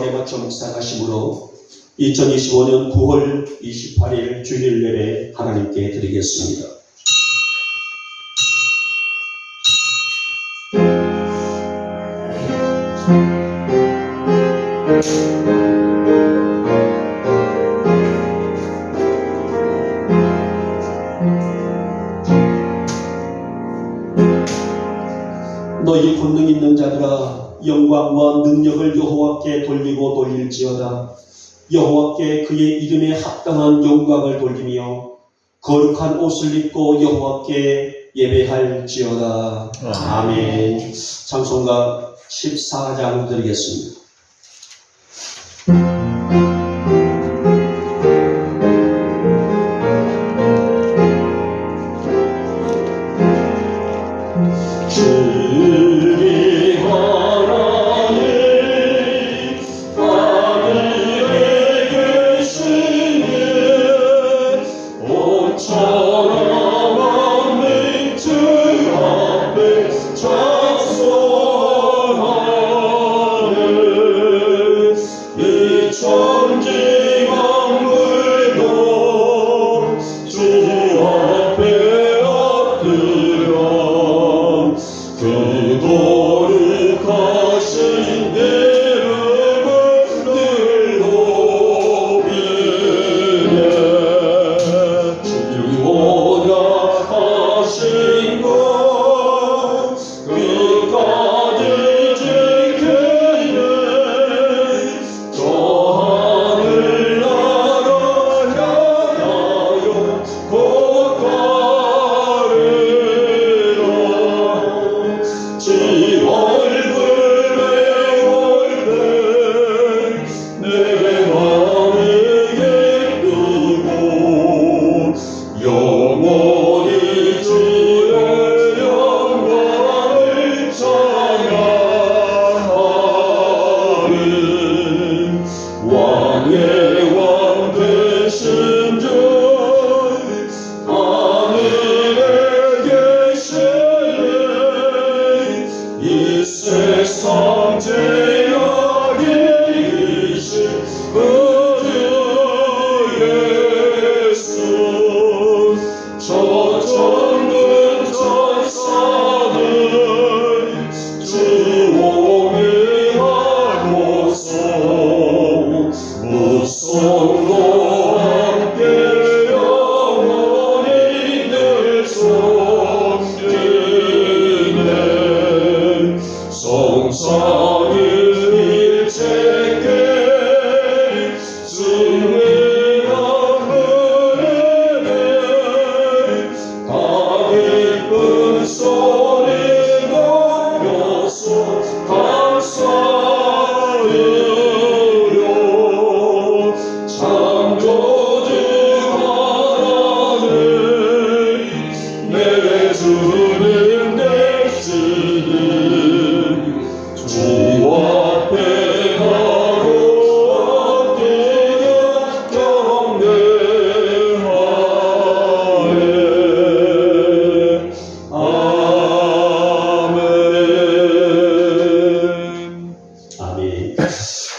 맞춰 묵상하심으로 2025년 9월 28일 주일 예배 하나님께 드리겠습니다. 너희 권능 있는 자들아, 영광과 능력을 여호와께 돌리고 돌릴지어다. 여호와께 그의 이름에 합당한 영광을 돌리며 거룩한 옷을 입고 여호와께 예배할지어다. 아멘. 찬송가 14장 드리겠습니다.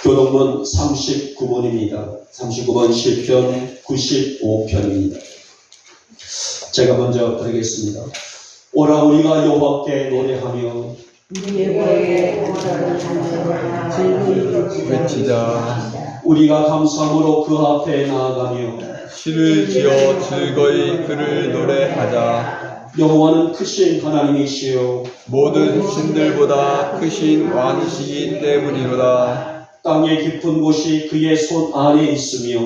교동문 39번입니다. 39번 시편 95편입니다. 제가 먼저 드리겠습니다. 오라 우리가 여호와께 노래하며 외치자. 우리가 감사함으로 그 앞에 나아가며 시를 지어 즐거이 그를 노래하자. 여호와는 크신 하나님이시요 모든 신들보다 크신 왕이시기 때문이로다. 땅의 깊은 곳이 그의 손 안에 있으며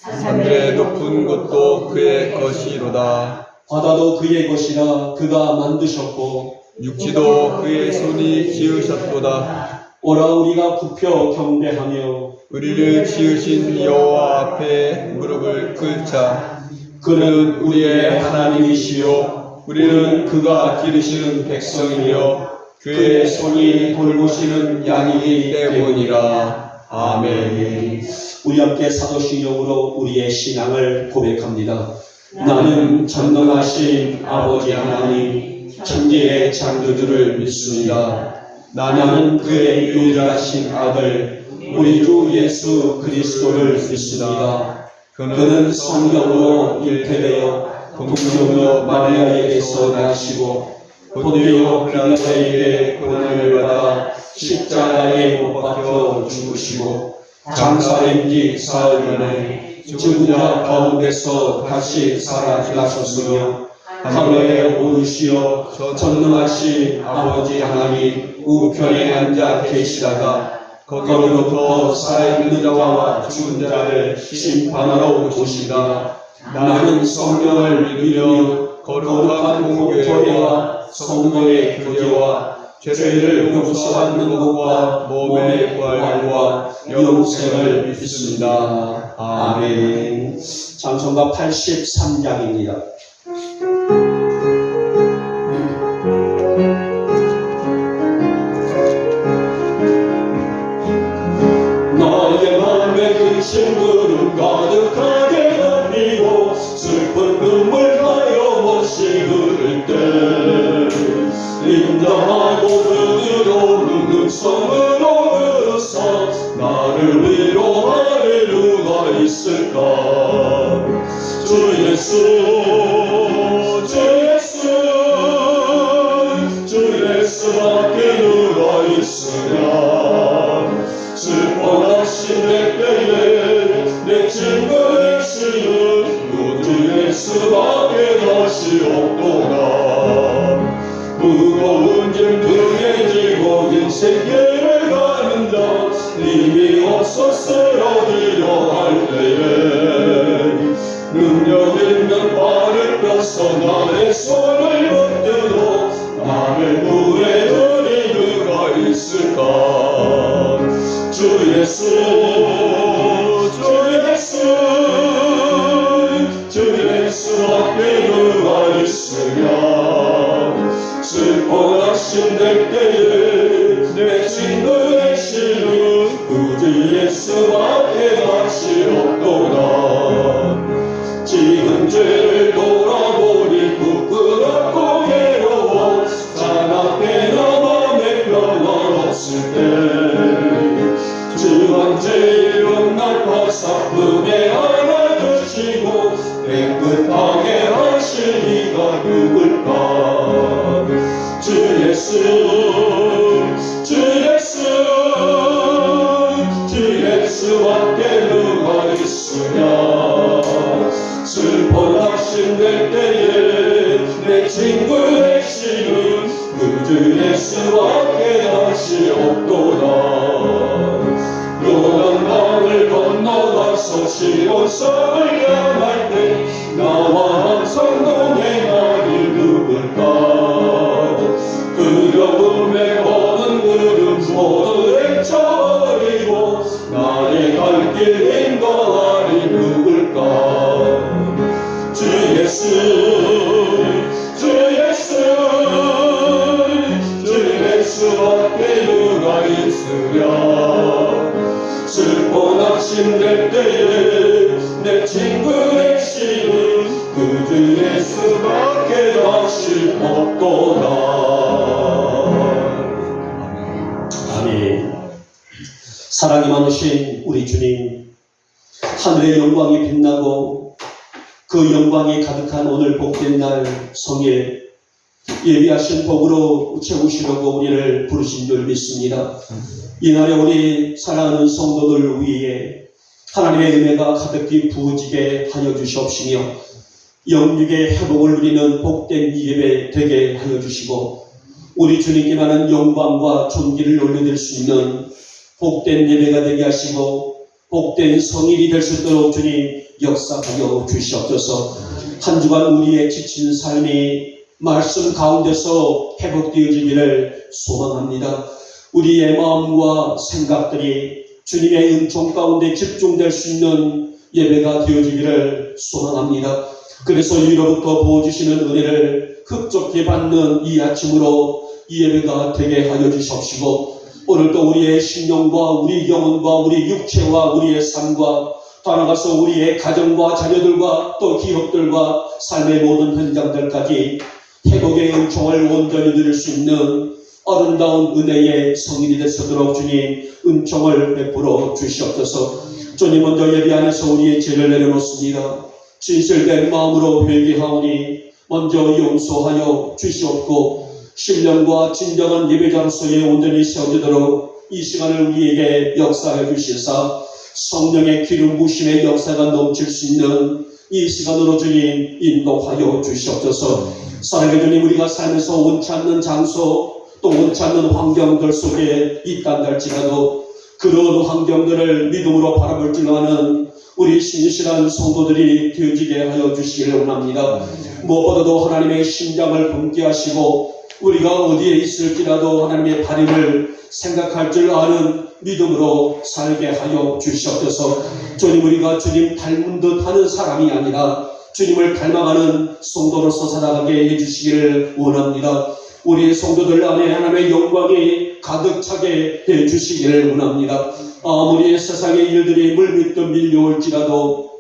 하늘의 높은 곳도 그의 것이로다. 바다도 그의 것이라 그가 만드셨고 육지도 그의 손이 지으셨도다. 오라 우리가 굽혀 경배하며 우리를 지으신 여호와 앞에 무릎을 꿇자. 그는 우리의 하나님이시요 우리는 그가 기르시는 백성이며 그의 손이 돌보시는 양이기 때문이라. 아멘. 우리 함께 사도신경으로 우리의 신앙을 고백합니다. 나는 전능하신 아버지 하나님 천지의 창조주를 믿습니다. 나는 그의 유일하신 아들 우리 주 예수 그리스도를 믿습니다. 그는 성령으로 잉태되어 동정녀 마리아에게서 나시고 본디오 빌라도에게 고난을 받아 십자가에 못 박혀 죽으시고 장사된 지 사흘 만에 죽은 자 가운데서 다시 살아나셨으며 하늘에 오르시어 전능하신 아버지 하나님 우편에 앉아 계시다가 거기로부터 살아있는 자와 죽은 자를 심판하러 오시리라. 나는 성령을 믿으며 거룩한 공교회와 성도의 교제와 죄를 용서받는 것과 몸의 부활과 영생을 믿습니다. 아멘. 찬송가 83장입니다. 나의 맘에 그신 구름 가득하게 덮이고 슬픈 눈물 하염없이 흐를 때 인자하고 부드러운 음성으로 부르사 나를 위로할 누가 있을까. 주 예수 주 예수 주 예수밖에 누가 있으랴. 슬퍼하신 내 때에 내 친구 되시는 구주 예수밖에 다시 없도다. 무거운 짐 등에 지고 인생길을 가는 자 힘이 없어 쓰러지려 할 때에 능력 있는 발을 펴서 나의 손을 붙들어 나를 구해주리 누가 있을까. 주 예수 주 예수 주 예수밖에 누가 있으랴. 슬퍼하신 내 때에 내 친구 되시는 구주 예수밖에 다시 없도다. 지금 죄를 돌아보니 부끄럽고 괴로워 자나깨나 맘에 평안 없을 때 주한 죄로 날파사 품에 안아주시고 깨끗하게 하실 이가 누굴까. 주 예수 주 예수 주 예수밖에 누가 있으랴. 슬퍼하신 내 때에 내 친구 되시는 구주 예수밖에 다시 없도다. 요단강을 건너가서 시온성을 향할 때 나와 항상 동행하리 누굴까. 두려움에 거는 구름 모두 헤쳐버리고 나의 갈 길 인도하리 누굴까. 주 예수 주 예수 주 예수밖에 누가 있으랴. 슬퍼하신 내 때에 내 친구 되시는 구주 예수밖에 다시 없도다. 아멘. 사랑이 많으신 우리 주님, 하늘의 영광이 빛나고 그 영광이 가득한 오늘 복된 날 성일 예비하신 복으로 채우시려고 우리를 부르신 줄 믿습니다. 이날에 우리 사랑하는 성도들 위에 하나님의 은혜가 가득히 부어지게 하여 주시옵시며 영육의 회복을 누리는 복된 예배 되게 하여 주시고 우리 주님께만은 영광과 존귀를 올려드릴 수 있는 복된 예배가 되게 하시고 복된 성일이 될 수 있도록 주님 역사하여 주시옵소서. 한 주간 우리의 지친 삶이 말씀 가운데서 회복되어지기를 소망합니다. 우리의 마음과 생각들이 주님의 은총 가운데 집중될 수 있는 예배가 되어지기를 소망합니다. 그래서 위로부터 부어주시는 은혜를 흡족히 받는 이 아침으로 이 예배가 되게 하여 주시옵시고 오늘도 우리의 심령과 우리 영혼과 우리 육체와 우리의 삶과 더 나아가서 우리의 가정과 자녀들과 또 기업들과 삶의 모든 현장들까지 회복의 은총을 온전히 누릴 수 있는 아름다운 은혜의 성인이 되서도록 주님 은총을 베풀어 주시옵소서. 주님 먼저 예배 안에서 우리의 죄를 내려놓습니다. 진실된 마음으로 회개하오니 먼저 용서하여 주시옵고 신령과 진정한 예배자로서의 온전히 세워지도록 이 시간을 우리에게 역사해 주시사 성령의 기름 부심의 역사가 넘칠 수 있는 이 시간으로 주님 인도하여 주시옵소서. 사랑의 주님, 우리가 살면서 원치 않는 장소 또 원치 않는 환경들 속에 있단 할지라도 그런 환경들을 믿음으로 바라볼 줄 아는 우리 신실한 성도들이 되어지게 하여 주시기를 원합니다. 무엇보다도 하나님의 심장을 품게 하시고 우리가 어디에 있을지라도 하나님의 바람을 생각할 줄 아는 믿음으로 살게 하여 주시옵소서. 주님, 우리가 주님 닮은 듯 하는 사람이 아니라 주님을 닮아가는 성도로서 살아가게 해주시기를 원합니다. 우리 성도들 안에 하나님의 영광이 가득 차게 해주시기를 원합니다. 아무리 세상의 일들이 물밀듯 밀려올지라도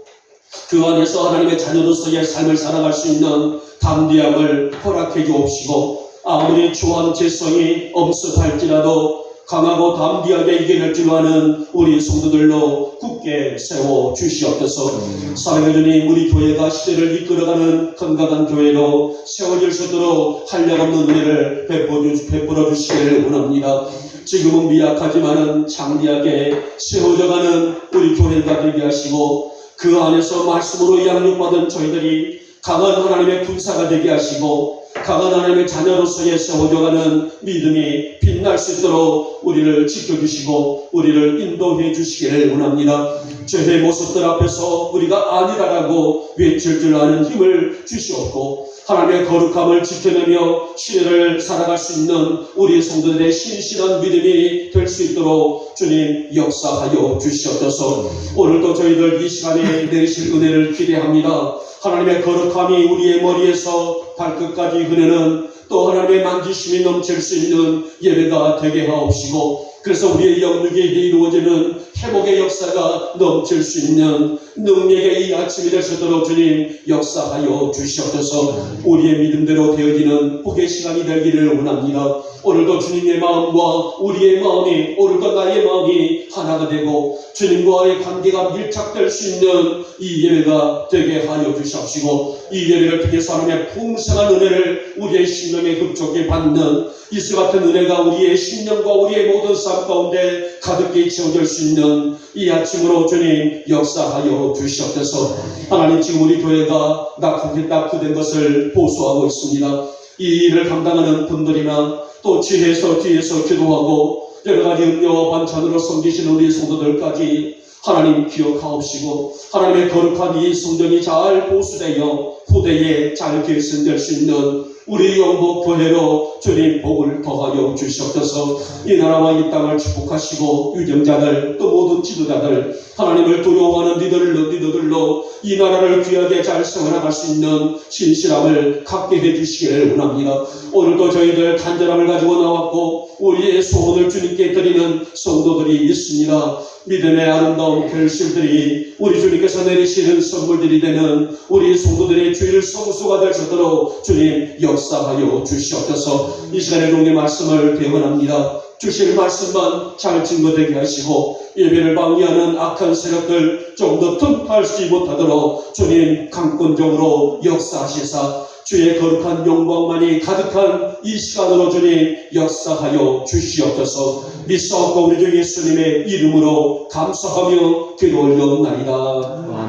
그 안에서 하나님의 자녀로서의 삶을 살아갈 수 있는 담대함을 허락해 주옵시고 아무리 주한 재성이 엄습할지라도 강하고 담대하게 이겨낼 줄 아는 우리 성도들로 굳게 세워 주시옵소서. 사랑의 주님, 우리 교회가 시대를 이끌어가는 건강한 교회로 세워질 수 있도록 한량없는 은혜를 베풀어 주시기를 원합니다. 지금은 미약하지만은 장대하게 세워져가는 우리 교회가 되게 하시고 그 안에서 말씀으로 양육받은 저희들이 강한 하나님의 군사가 되게 하시고 강한 하나님의 자녀로서의 세워져가는 믿음이 빛날 수 있도록 우리를 지켜주시고 우리를 인도해 주시기를 원합니다. 죄의 모습들 앞에서 우리가 아니라라고 외칠 줄 아는 힘을 주시옵고 하나님의 거룩함을 지켜내며 시대를 살아갈 수 있는 우리 성도들의 신실한 믿음이 될 수 있도록 주님 역사하여 주시옵소서. 오늘도 저희들 이 시간에 내리실 은혜를 기대합니다. 하나님의 거룩함이 우리의 머리에서 발끝까지 흐르는 또 하나님의 만지심이 넘칠 수 있는 예배가 되게 하옵시고 그래서 우리의 영육에 이루어지는 회복의 역사가 넘칠 수 있는 능력의 이 아침이 될 수 있도록 주님 역사하여 주시옵소서. 우리의 믿음대로 되어지는 복의 시간이 되기를 원합니다. 오늘도 주님의 마음과 우리의 마음이 오늘도 나의 마음이 하나가 되고 주님과의 관계가 밀착될 수 있는 이 예배가 되게 하여 주시옵시고 이 예배를 통해서 하나님의 풍성한 은혜를 우리의 심령에 급속히 받는 이스 같은 은혜가 우리의 심령과 우리의 모든 삶 가운데 가득히 채워질 수 있는 이 아침으로 주님 역사하여 주시옵소서. 하나님, 지금 우리 교회가 낙후된 것을 보수하고 있습니다. 이 일을 감당하는 분들이나 또 뒤에서 기도하고 여러가지 음료와 반찬으로 섬기시는 우리 성도들까지 하나님 기억하옵시고 하나님의 거룩한 이 성전이 잘 보수되어 후대에 잘 계승될 수 있는 우리 영복교회로 주님 복을 더하여 주시옵소서. 이 나라와 이 땅을 축복하시고 유정자들 또 모든 지도자들 하나님을 두려워하는 리더들로 이 나라를 귀하게 잘 세워나갈 수 있는 신실함을 갖게 해주시기를 원합니다. 오늘도 저희들 간절함을 가지고 나왔고 우리의 소원을 주님께 드리는 성도들이 있습니다. 믿음의 아름다운 결실들이 우리 주님께서 내리시는 선물들이 되는 우리 성도들의 주일 성수가 될 수 있도록 주님 역사하여 주시옵소서. 이 시간에 주님의 말씀을 대원합니다. 주실 말씀만 잘 증거되게 하시고 예배를 방해하는 악한 세력들 좀 더 틈타지 못하도록 주님 강권적으로 역사하시사 주의 거룩한 영광만이 가득한 이 시간으로 주님 역사하여 주시옵소서. 믿사옵고 우리 주 예수님의 이름으로 감사하며 기도 올려옵나이다.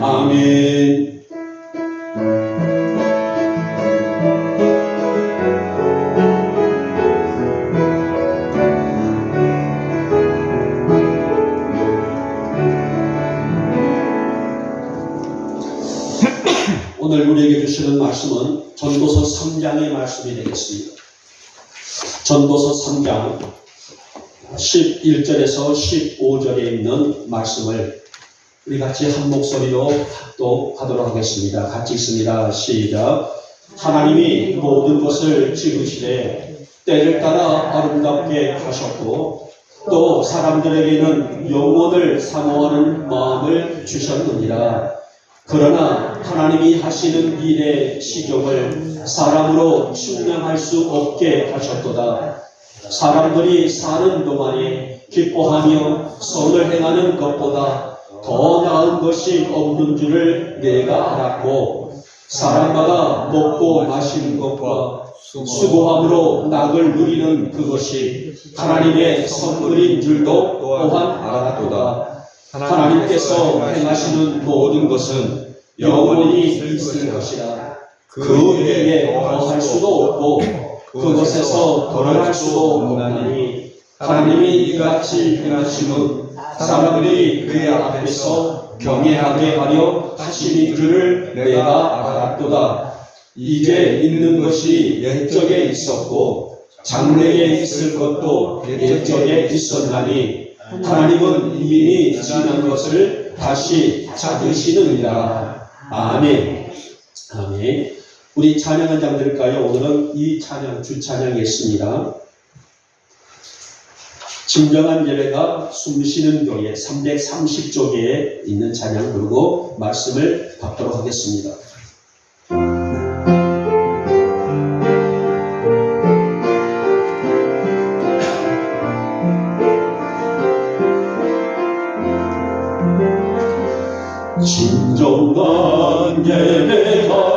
아멘. 오늘 우리에게 주시는 말씀은 전도서 3장의 말씀이 되겠습니다. 전도서 3장 11절에서 15절에 있는 말씀을 우리 같이 한 목소리로 합독하도록 하겠습니다. 같이 읽습니다. 시작. 하나님이 모든 것을 지으시되 때를 따라 아름답게 하셨고 또 사람들에게는 영원을 사모하는 마음을 주셨느니라. 그러나 하나님이 하시는 일의 시경을 사람으로 측량할 수 없게 하셨도다. 사람들이 사는 동안에 기뻐하며 선을 행하는 것보다 더 나은 것이 없는 줄을 내가 알았고, 사람마다 먹고 마시는 것과 수고함으로 낙을 누리는 그것이 하나님의 선물인 줄도 또한 알았도다. 하나님께서 행하시는 모든 것은 영원히 있을 것이라. 그 위에 더할 수도 없고 그것에서 덜할 수도 없나니, 하나님이 이같이 행하심은 사람들이 그의 앞에서 경외하게 하려 하시는 줄을 내가 알았도다. 이제 있는 것이 옛적에 있었고 장래에 있을 것도 옛적에 있었나니, 하나님은 이미 지난 것을 다시 찾으시느니라. 아멘. 아멘. 우리 찬양 한 장 들을까요? 오늘은 이 찬양, 주찬양이 있습니다. 진정한 예배가 숨쉬는 교회 330쪽에 있는 찬양 부르고 말씀을 받도록 하겠습니다. 진정한 예배가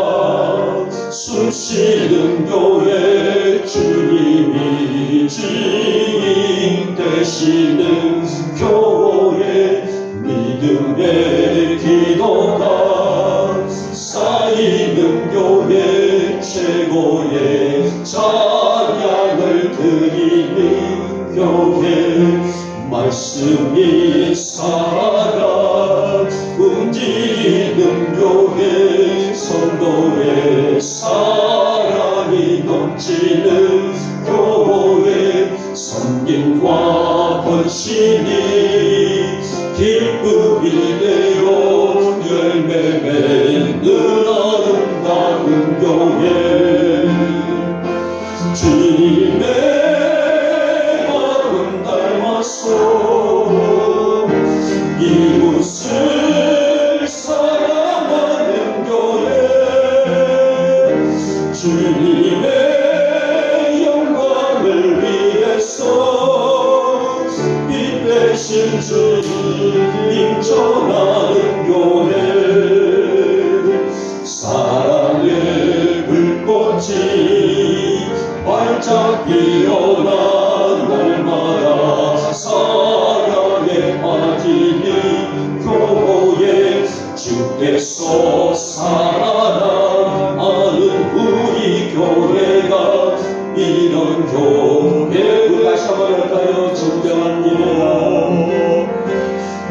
숨쉬는 교회, 주님이 주인 되시는 교회, 믿음의 기도가 쌓이는 교회, 최고의 찬양을 드리는 교회, 말씀이 살아 움직이는 교회, 성도의 사랑이 넘치는 교회, 섬김과 헌신이 기쁨이 되어 열매 맺는 아름다운 교회, 주님의 마음 닮아서 이웃을 사랑하는 교회, 주님의 영광을 위해서 빛 대신 주님 전하는 교회, 사랑의 불꽃이 활짝 피어나 날마다 사랑에 빠지는 교회, 주께서 사랑하는 우리 교회가 이런 교회. 우리 다시 한번 할까요? 진정한 예배가,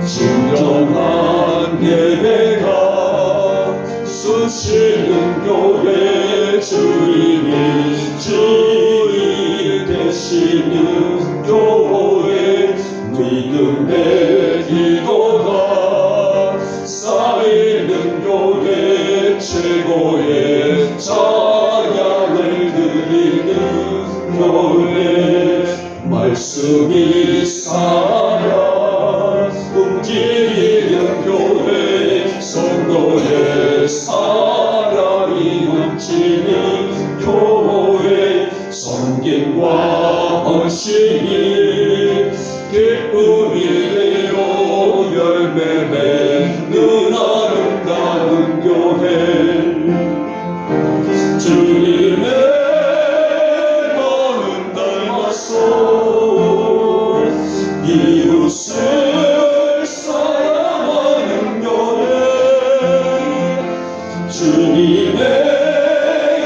진정한 예배가 숨쉬는 교회, 주님이 주인 되시는 교회, 믿음의 기도가 쌓이는 교회, 최고의 찬양을 드리는 교회, 말씀이 살아 움직이는 교회, 성도의 사랑이 넘치는 교회, 섬김과 헌신이 기쁨이 되어 열매 맺는 아름다운 교회, 주님의 마음 닮아서 이웃을 사랑하는 교회, 주님의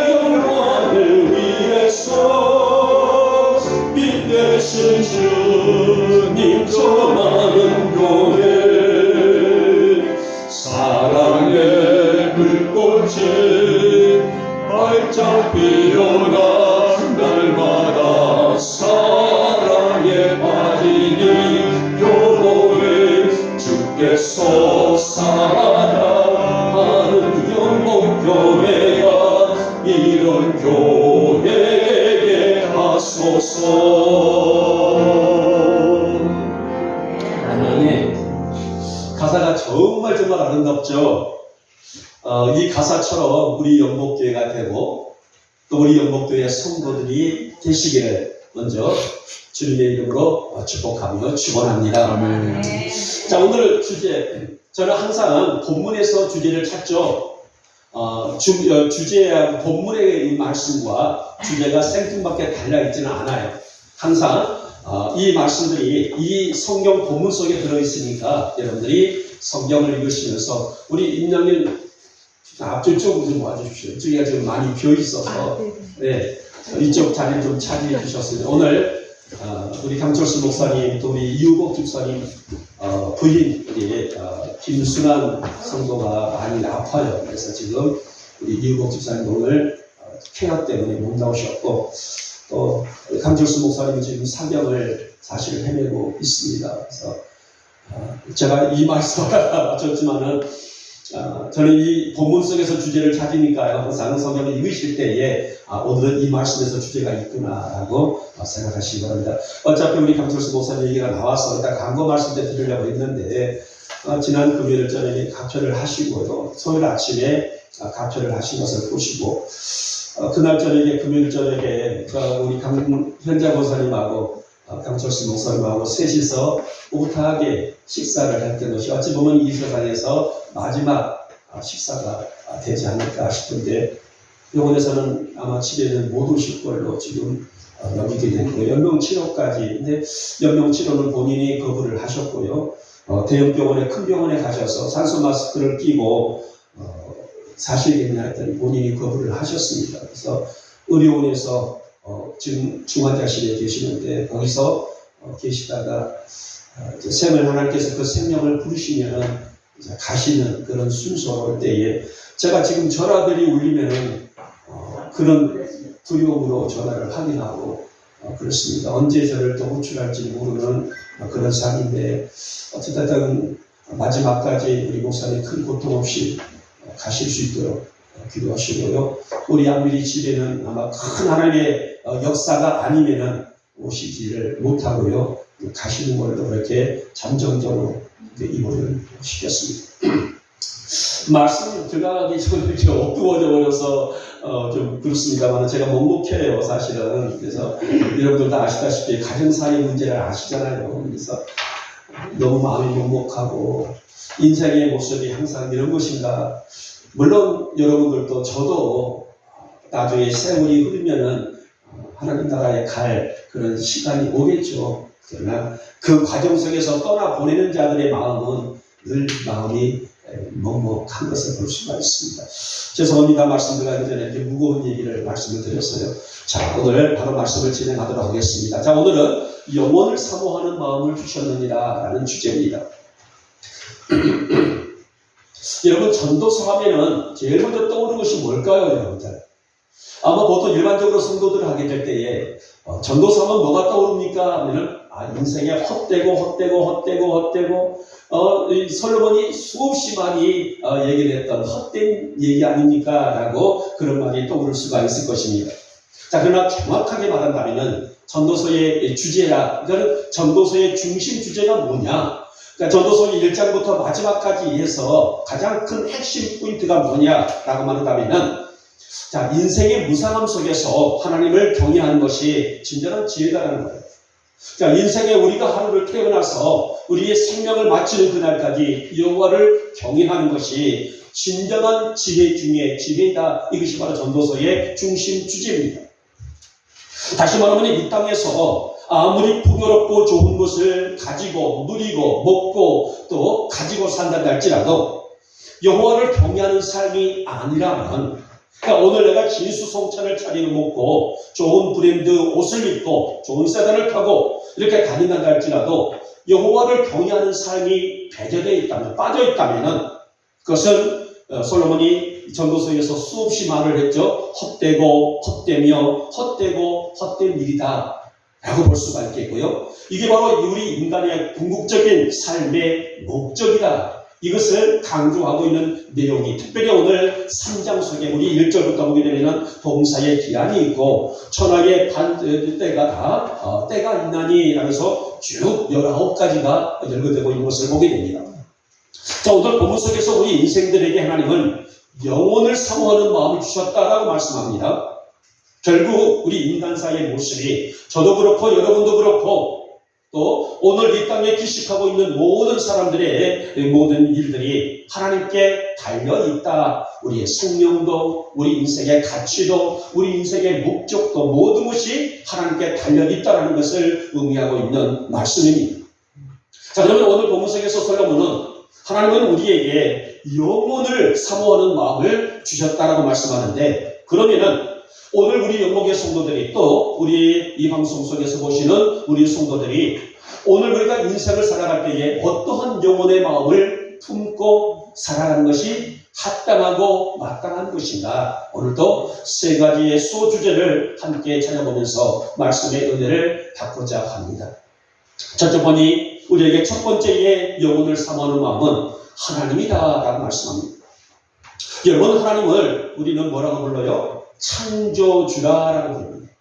영광을 위해서 빛 대신 주님 전하는 교회, 사랑의 불꽃이 활짝 피어나 날마다 사랑에 빠지는 교회, 주께서 사랑하는 영혼교회가 이런 교회에게 하소서. 아멘. 가사가 정말 아름답죠. 이 가사처럼 우리 영목교회가 되고 또 우리 영목교회 성도들이 되시기를 먼저 주님의 이름으로 축복하며 축원합니다. 아멘. 자, 오늘 주제, 저는 항상 본문에서 주제를 찾죠. 주제와 본문의 이 말씀과 주제가 생뚱맞게 달려있지는 않아요. 항상 이 말씀들이 이 성경 본문 속에 들어있으니까 여러분들이 성경을 읽으시면서 우리 임장님 앞쪽 쪽으로 좀 와주십시오. 저기가 지금 많이 비어 있어서 네, 이쪽 자리를 좀 차지해 주셨습니다. 오늘 우리 강철수 목사님 또 우리 이우복 집사님 부인 우리 김순환 성도가 많이 아파요. 그래서 지금 우리 이우복 집사님 오늘 쾌약 때문에 못 나오셨고 또 강철수 목사님이 지금 사경을 사실 헤매고 있습니다. 그래서 제가 이 말씀을 맞췄지만은 저는 이 본문 속에서 주제를 찾으니까요. 항상 성경을 읽으실 때에 오늘은 이 말씀에서 주제가 있구나라고 생각하시기 바랍니다. 어차피 우리 강철수 목사님 얘기가 나와서 일단 광고 말씀 때 드리려고 했는데 지난 금요일 저녁에 갑절을 하시고요. 토요일 아침에 갑절을 하신 것을 보시고 그날 저녁에 금요일 저녁에 우리 현자 목사님하고 강철수 목사님하고 셋이서 오붓하게 식사를 할 때도 어찌 보면 이 세상에서 마지막 식사가 되지 않을까 싶은데 병원에서는 아마 집에는 못 오실 걸로 지금 여기게 됐고요. 연명치료까지. 근데 연명치료는 본인이 거부를 하셨고요. 대형 병원에 큰 병원에 가셔서 산소 마스크를 끼고 사실이겠냐 했더니 본인이 거부를 하셨습니다. 그래서 의료원에서 지금 중환자실에 계시는데 거기서 계시다가 생을 하나님께서 그 생명을 부르시면 가시는 그런 순서일 때에 제가 지금 전화들이 울리면은 그런 두려움으로 전화를 확인하고 그렇습니다. 언제 저를 또 호출할지 모르는 그런 삶인데 어쨌든 마지막까지 우리 목사님 큰 고통 없이 가실 수 있도록 기도하시고요. 우리 안밀이 집에는 아마 큰 하나님의 역사가 아니면은 오시지를 못하고요. 가시는 걸로 그렇게 잠정적으로 이모를 시켰습니다. 말씀 들어가기 전에 이렇게 어두워져 버려서 좀 그렇습니다만 제가 먹먹해요 사실은. 그래서 여러분들 다 아시다시피 가정사의 문제를 아시잖아요. 그래서 너무 마음이 먹먹하고 인생의 모습이 항상 이런 것인가. 물론 여러분들도 저도 나중에 세월이 흐르면은 하나님 나라에 갈 그런 시간이 오겠죠. 그러나 그 과정 속에서 떠나보내는 자들의 마음은 늘 마음이 먹먹한 것을 볼 수가 있습니다. 죄송합니다. 말씀 들어가기 전에 이렇게 무거운 얘기를 말씀을 드렸어요. 자, 오늘 바로 말씀을 진행하도록 하겠습니다. 자, 오늘은 영원을 사모하는 마음을 주셨느니라 라는 주제입니다. 여러분, 전도서 하면은 제일 먼저 떠오르는 것이 뭘까요, 여러분들? 아마 보통 일반적으로 성도들을 하게 될 때에 전도서 하면 뭐가 떠오릅니까? 하면은 인생에 헛되고 이 솔로몬이 수없이 많이 얘기를 했던 헛된 얘기 아닙니까? 라고 그런 말이 떠오를 수가 있을 것입니다. 자, 그러나 정확하게 말한다면은 전도서의 주제라, 그러니까 전도서의 중심 주제가 뭐냐? 그러니까 전도서 1장부터 마지막까지 해서 가장 큰 핵심 포인트가 뭐냐라고 말한다면은 자, 인생의 무상함 속에서 하나님을 경외하는 것이 진정한 지혜다라는 거예요. 자, 인생에 우리가 하루를 태어나서 우리의 생명을 마치는 그날까지 여호와를 경외하는 것이 진정한 지혜 중에 지혜이다. 이것이 바로 전도서의 중심 주제입니다. 다시 말하면 이 땅에서 아무리 풍요롭고 좋은 것을 가지고 누리고 먹고 또 가지고 산다고 할지라도 여호와를 경외하는 삶이 아니라면 그러니까 오늘 내가 진수성찬을 차리고 먹고 좋은 브랜드 옷을 입고 좋은 세단을 타고 이렇게 다닌다 할지라도 여호와를 경외하는 삶이 배제되어 있다면 빠져 있다면 그것은 솔로몬이 전도서에서 수없이 말을 했죠. 헛되고 헛되며 헛되고 헛된 일이다 라고 볼 수가 있겠고요. 이게 바로 우리 인간의 궁극적인 삶의 목적이다. 이것을 강조하고 있는 내용이 특별히 오늘 3장 속에 우리 1절부터 보게 되면 동사의 기한이 있고 천하의 때가 다 때가 있나니 하면서 쭉 19가지가 열거되고 있는 것을 보게 됩니다. 자, 오늘 본문 속에서 우리 인생들에게 하나님은 영혼을 사모하는 마음을 주셨다라고 말씀합니다. 결국 우리 인간사의 모습이 저도 그렇고 여러분도 그렇고 또 오늘 이 땅에 기식하고 있는 모든 사람들의 모든 일들이 하나님께 달려있다. 우리의 생명도 우리 인생의 가치도 우리 인생의 목적도 모든 것이 하나님께 달려있다는 것을 의미하고 있는 말씀입니다. 자, 그러면 오늘 본문 속에서 솔로몬은 하나님은 우리에게 영혼을 사모하는 마음을 주셨다라고 말씀하는데, 그러면은 오늘 우리 영목의 성도들이 또 우리 이 방송 속에서 보시는 우리 성도들이 오늘 우리가 인생을 살아갈 때에 어떠한 영혼의 마음을 품고 살아가는 것이 합당하고 마땅한 것인가, 오늘도 세 가지의 소주제를 함께 찾아보면서 말씀의 은혜를 받고자 합니다. 첫째 보니 우리에게 첫 번째의 영혼을 사모하는 마음은 하나님이다 라고 말씀합니다. 여러분, 하나님을 우리는 뭐라고 불러요? 창조주라라고 부릅니다.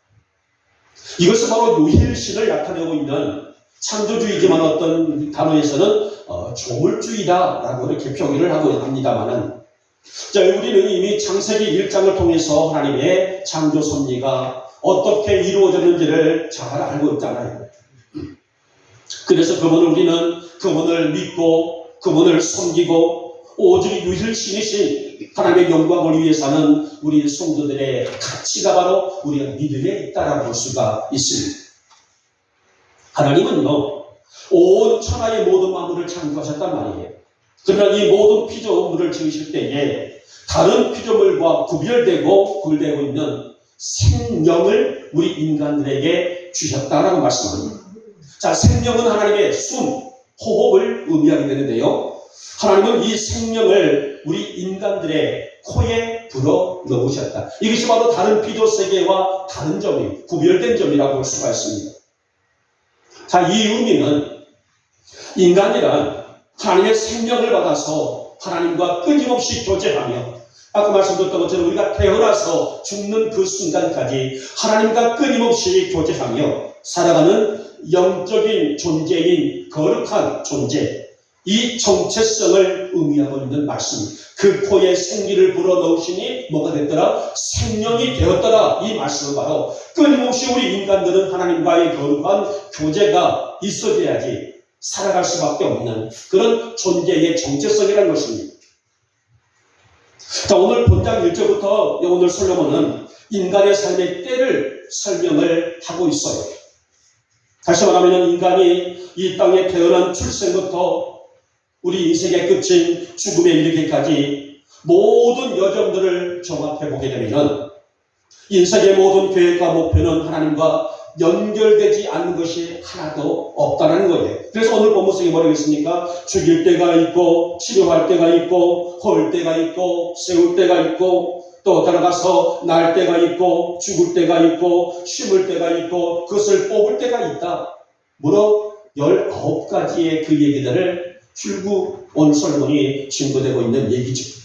이것은 바로 유일신을 나타내고 있는 창조주의지만 어떤 단어에서는 조물주의다라고 이렇게 표기를 하고 합니다만은, 자, 우리는 이미 창세기 1장을 통해서 하나님의 창조 섭리가 어떻게 이루어졌는지를 잘 알고 있잖아요. 그래서 우리는 그분을 믿고 그분을 섬기고 오직 유일신이신 하나님의 영광을 위해서는 우리 성도들의 가치가 바로 우리가 믿음에 있다라고 볼 수가 있습니다. 하나님은요, 온 천하의 모든 만물을 창조하셨단 말이에요. 그러나 이 모든 피조물을 지으실 때에 다른 피조물과 구별되고 있는 생명을 우리 인간들에게 주셨다라고 말씀합니다. 자, 생명은 하나님의 숨, 호흡을 의미하게 되는데요. 하나님은 이 생명을 우리 인간들의 코에 불어 넣으셨다. 이것이 바로 다른 피조 세계와 다른 점이, 구별된 점이라고 볼 수가 있습니다. 자, 이 의미는 인간이란 하나님의 생명을 받아서 하나님과 끊임없이 교제하며, 아까 말씀드렸던 것처럼 우리가 태어나서 죽는 그 순간까지 하나님과 끊임없이 교제하며 살아가는 영적인 존재인 거룩한 존재, 이 정체성을 의미하고 있는 말씀입니다. 그 코에 생기를 불어넣으시니 뭐가 됐더라? 생명이 되었더라. 이 말씀은 바로 끊임없이 우리 인간들은 하나님과의 거룩한 교제가 있어야지 살아갈 수밖에 없는 그런 존재의 정체성이라는 것입니다. 자, 오늘 본장 1절부터 오늘 솔로몬은 인간의 삶의 때를 설명을 하고 있어요. 다시 말하면 인간이 이 땅에 태어난 출생부터 우리 인생의 끝인 죽음에 이르기까지 모든 여정들을 종합해 보게 되면 인생의 모든 계획과 목표는 하나님과 연결되지 않는 것이 하나도 없다는 거예요. 그래서 오늘 본문 속에 뭐라고 있습니까? 죽일 때가 있고 치료할 때가 있고 헐 때가 있고 세울 때가 있고 또 따라가서 날 때가 있고 죽을 때가 있고 심을 때가 있고 그것을 뽑을 때가 있다. 무려 19가지의 그 얘기들을 줄구 오늘 솔로몬이 증거되고 있는 얘기죠.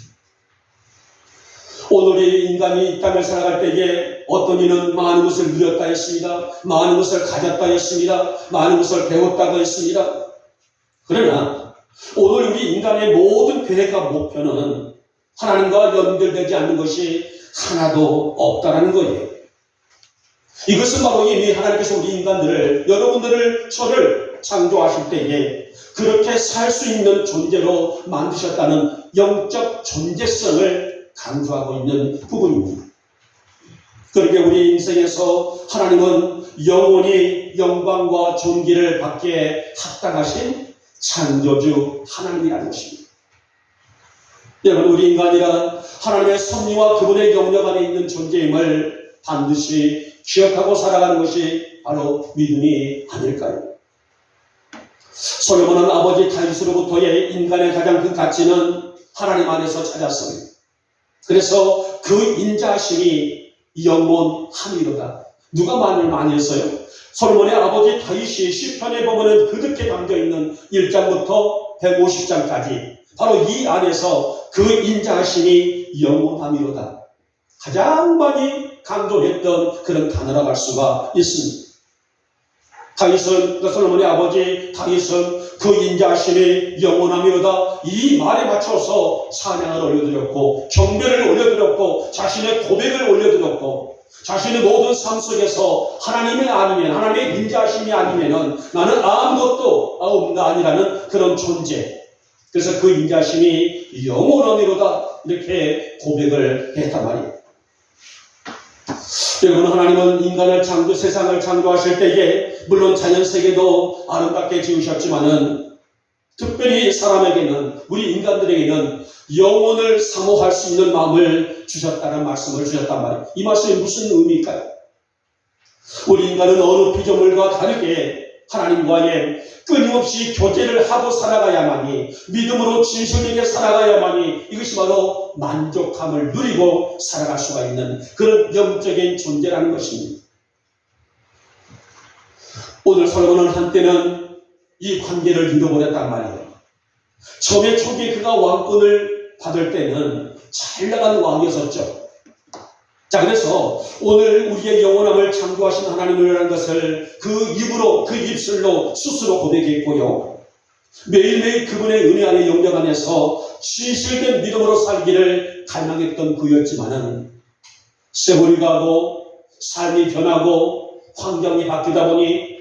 오늘의 인간이 이 땅을 살아갈 때에 어떤 이는 많은 것을 누렸다 했습니다. 많은 것을 가졌다 했습니다. 많은 것을 배웠다고 했습니다. 그러나 오늘 우리 인간의 모든 계획과 목표는 하나님과 연결되지 않는 것이 하나도 없다는 거예요. 이것은 바로 이미 하나님께서 우리 인간들을, 여러분들을, 저를 창조하실 때에 그렇게 살 수 있는 존재로 만드셨다는 영적 존재성을 강조하고 있는 부분입니다. 그렇게 우리 인생에서 하나님은 영원히 영광과 존귀를 받기에 합당하신 창조주 하나님이라는 것입니다. 여러분, 우리 인간이란 하나님의 섭리와 그분의 영역 안에 있는 존재임을 반드시 기억하고 살아가는 것이 바로 믿음이 아닐까요? 솔로몬은 아버지 다윗으로부터의 인간의 가장 큰 가치는 하나님 안에서 찾았습니다. 그래서 그 인자심이 영원함이로다. 누가 말을 많이 했어요? 솔로몬의 아버지 다윗이 시편에 보면은 그득히 담겨있는 1장부터 150장까지 바로 이 안에서 그 인자심이 영원함이로다. 가장 많이 강조했던 그런 단어라고 할 수가 있습니다. 솔로몬의 아버지 다윗은 그 인자하심이 영원하미로다. 이 말에 맞춰서 찬양을 올려드렸고 경배를 올려드렸고 자신의 고백을 올려드렸고 자신의 모든 삶 속에서 하나님이 아니면, 하나님의 인자하심이 아니면은 나는 아무것도 없는 아니라는 그런 존재. 그래서 그 인자하심이 영원하미로다 이렇게 고백을 했단 말이에요. 여러분, 하나님은 인간을 세상을 창조하실 때에 물론 자연세계도 아름답게 지으셨지만은 특별히 사람에게는, 우리 인간들에게는 영혼을 사모할 수 있는 마음을 주셨다는 말씀을 주셨단 말이에요. 이 말씀이 무슨 의미일까요? 우리 인간은 어느 피조물과 다르게 하나님과의 끊임없이 교제를 하고 살아가야만이, 믿음으로 진실되게 살아가야만이 이것이 바로 만족함을 누리고 살아갈 수가 있는 그런 영적인 존재라는 것입니다. 오늘 솔로몬은 한때는 이 관계를 잃어버렸단 말이에요. 처음에 초기에 그가 왕권을 받을 때는 잘 나간 왕이었었죠. 자, 그래서 오늘 우리의 영원함을 창조하신 하나님이라는 것을 그 입으로, 그 입술로 스스로 고백했고요. 매일매일 그분의 은혜 안에 영역 안에서 진실된 믿음으로 살기를 갈망했던 그였지만은 세월이 가고 삶이 변하고 환경이 바뀌다 보니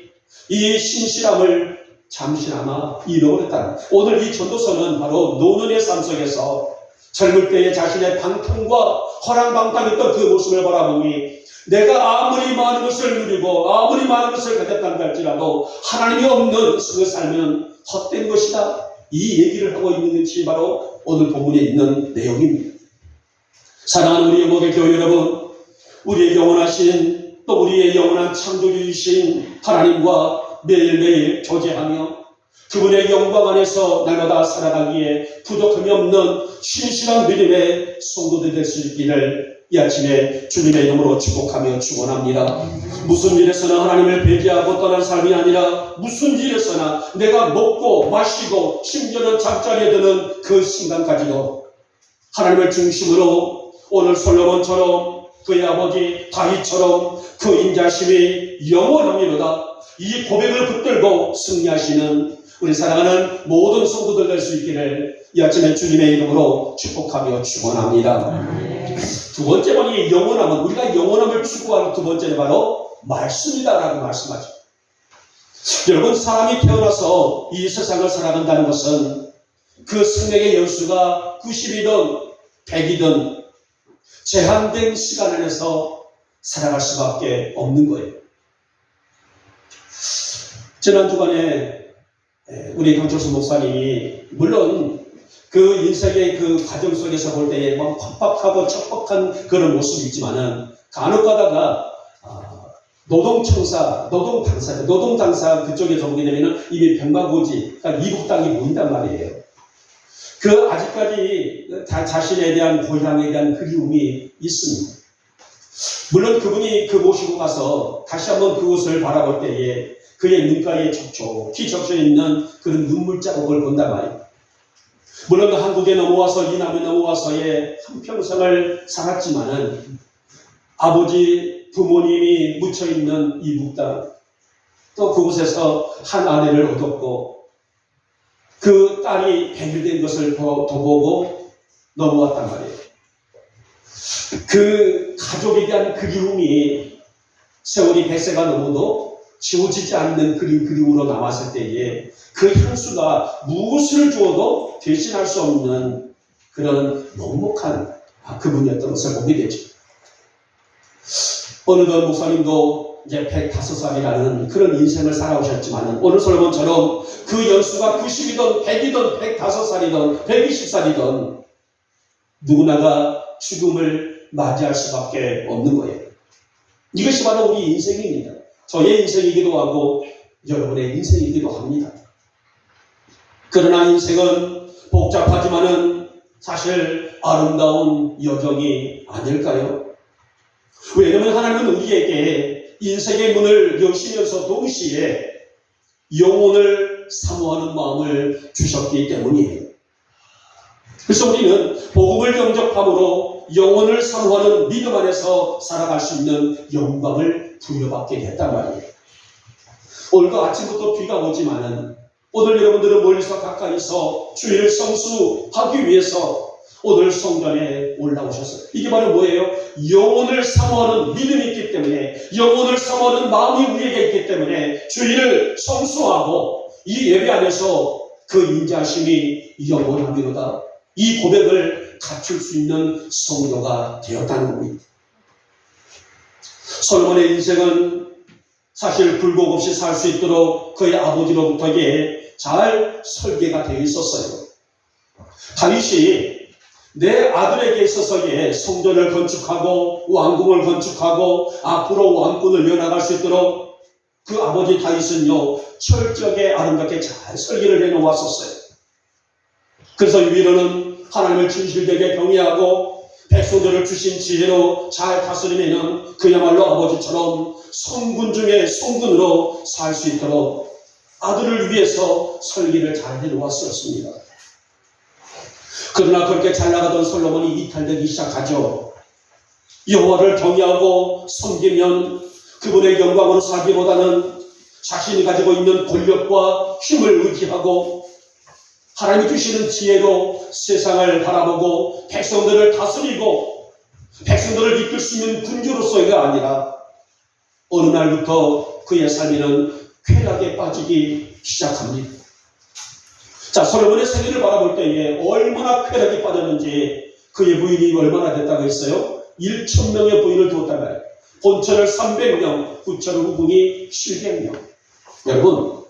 이 신실함을 잠시나마 잃어버렸다. 오늘 이 전도서는 바로 노년의 삶 속에서 젊을 때의 자신의 방탕과 허랑방탕했던 그 모습을 바라보니 내가 아무리 많은 것을 누리고 아무리 많은 것을 가졌다 할지라도 하나님이 없는 그 삶은 헛된 것이다. 이 얘기를 하고 있는 것이 바로 오늘 본문에 있는 내용입니다. 사랑하는 우리 영목의 교회 여러분, 우리의 영원하신 또 우리의 영원한 창조주이신 하나님과 매일매일 교제하며 그분의 영광 안에서 날마다 살아가기에 부족함이 없는 신실한 믿음의 성도들 될 수 있기를 이 아침에 주님의 이름으로 축복하며 축원합니다. 무슨 일에서나 하나님을 배제하고 떠난 삶이 아니라 무슨 일에서나 내가 먹고 마시고 심지어는 잠자리에 드는 그 순간까지도 하나님을 중심으로 오늘 솔로몬처럼 그의 아버지 다윗처럼 그 인자심이 영원합니다. 이 고백을 붙들고 승리하시는 우리 사랑하는 모든 성도들 될 수 있기를 이 아침에 주님의 이름으로 축복하며 축원합니다. 두 번째 번이 영원함은, 우리가 영원함을 추구하는 두 번째는 바로 말씀이다라고 말씀하죠. 여러분, 사람이 태어나서 이 세상을 살아간다는 것은 그 생명의 연수가 90이든 100이든 제한된 시간 안에서 살아갈 수밖에 없는 거예요. 지난 주간에 우리 강철수 목사님이 물론 그 인생의 그 과정 속에서 볼 때에 막 팍팍하고 척박한 그런 모습이 있지만은 간혹 가다가 노동당사 그쪽에서 보게 되면은 이미 백마고지, 그러니까 이국 땅이 보인단 말이에요. 그 아직까지 자신에 대한 고향에 대한 그리움이 있습니다. 물론 그분이 그 모시고 가서 다시 한번 그곳을 바라볼 때에 그의 눈가에 촉촉히 적셔있는 그런 눈물 자국을 본단 말이에요. 물론 한국에 넘어와서, 이남에 넘어와서의 한평생을 살았지만은 아버지, 부모님이 묻혀있는 이북 땅, 또 그곳에서 한 아내를 얻었고 그 딸이 100일 된 것을 보고 넘어왔단 말이에요. 그 가족에 대한 그리움이 세월이 100세가 넘어도 지워지지 않는 그리움으로 남았을 때에 그 향수가 무엇을 주어도 대신할 수 없는 그런 녹록한 그분이었던 것을 보게 되죠. 어느덧 목사님도 이제 105살이라는 그런 인생을 살아오셨지만 오늘 솔로몬처럼 그 연수가 90이든 100이든 105살이든 120살이든 누구나가 죽음을 맞이할 수밖에 없는 거예요. 이것이 바로 우리 인생입니다. 저의 인생이기도 하고 여러분의 인생이기도 합니다. 그러나 인생은 복잡하지만은 사실 아름다운 여정이 아닐까요? 왜냐하면 하나님은 우리에게 인생의 문을 여시면서 동시에 영혼을 사모하는 마음을 주셨기 때문이에요. 그래서 우리는 복음을 영접함으로 영혼을 사모하는 믿음 안에서 살아갈 수 있는 영광을 부여받게 됐단 말이에요. 오늘도 아침부터 비가 오지만은 오늘 여러분들은 멀리서 가까이서 주일을 성수하기 위해서 오늘 성전에 올라오셨어요. 이게 바로 뭐예요? 영혼을 사모하는 믿음이 있기 때문에, 영혼을 사모하는 마음이 우리에게 있기 때문에 주일을 성수하고 이 예배 안에서 그 인자심이 영원하리로다, 이 고백을 갖출 수 있는 성도가 되었다는 겁니다. 솔로몬의 인생은 사실 굴곡 없이 살 수 있도록 그의 아버지로부터에 잘 설계가 되어 있었어요. 다윗이 내 아들에게 있어서의 성전을 건축하고 왕궁을 건축하고 앞으로 왕권을 이어나갈 수 있도록 그 아버지 다윗은요, 철저하게 아름답게 잘 설계를 해놓았었어요. 그래서 위로는 하나님을 진실되게 경외하고 백성들을 주신 지혜로 잘 다스리면 그야말로 아버지처럼 성군 중에 성군으로 살 수 있도록 아들을 위해서 설계를 잘 해놓았었습니다. 그러나 그렇게 잘 나가던 솔로몬이 이탈되기 시작하죠. 여호와를 경외하고 섬기면 그분의 영광으로 살기보다는 자신이 가지고 있는 권력과 힘을 의지하고 하나님이 주시는 지혜로 세상을 바라보고 백성들을 다스리고 백성들을 이끌 수 있는 군주로서가 아니라 어느 날부터 그의 삶에는 쾌락에 빠지기 시작합니다. 자, 솔로몬의 생애를 바라볼 때에 얼마나 쾌락에 빠졌는지, 그의 부인이 얼마나 됐다고 했어요? 1,000명의 부인을 두었단 말이에요. 본처를 300명, 후처를 후궁이 700명. 여러분,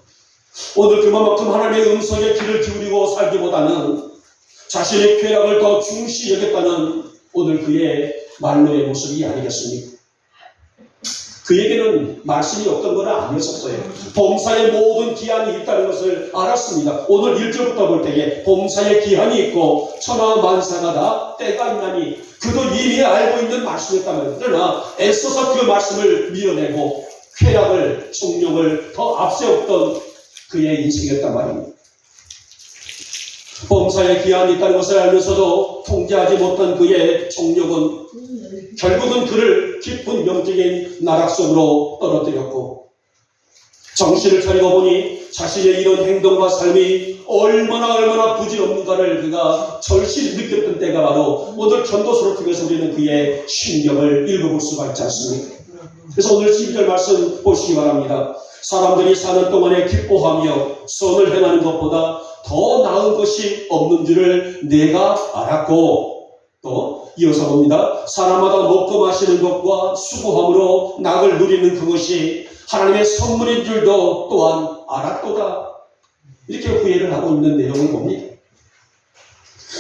오늘 그만큼 하나님의 음성에 귀를 기울이고 살기보다는 자신의 쾌락을 더 중시 여겼다는 오늘 그의 말로의 모습이 아니겠습니까? 그에게는 말씀이 없던 건 아니었었어요. 봉사의 모든 기한이 있다는 것을 알았습니다. 오늘 1절부터 볼 때에 봉사의 기한이 있고 천하 만사가 다 때가 있나니, 그도 이미 알고 있는 말씀이었다면, 그러나 애써서 그 말씀을 밀어내고 쾌락을, 정욕을 더 앞세웠던 그의 인생이었단 말입니다. 봉사의 기한이 있다는 것을 알면서도 통제하지 못한 그의 정욕은 결국은 그를 깊은 영적인 나락 속으로 떨어뜨렸고, 정신을 차리고 보니 자신의 이런 행동과 삶이 얼마나 부질없는가를 그가 절실히 느꼈던 때가 바로 오늘 전도서를 통해서 우리는 그의 심경을 읽어볼 수가 있지 않습니까? 그래서 오늘 12절 말씀 보시기 바랍니다. 사람들이 사는 동안에 기뻐하며 선을 행하는 것보다 더 나은 것이 없는 줄을 내가 알았고, 또 이어서 봅니다. 사람마다 먹고 마시는 것과 수고함으로 낙을 누리는 그것이 하나님의 선물인 줄도 또한 알았도다. 이렇게 후회를 하고 있는 내용을 봅니다.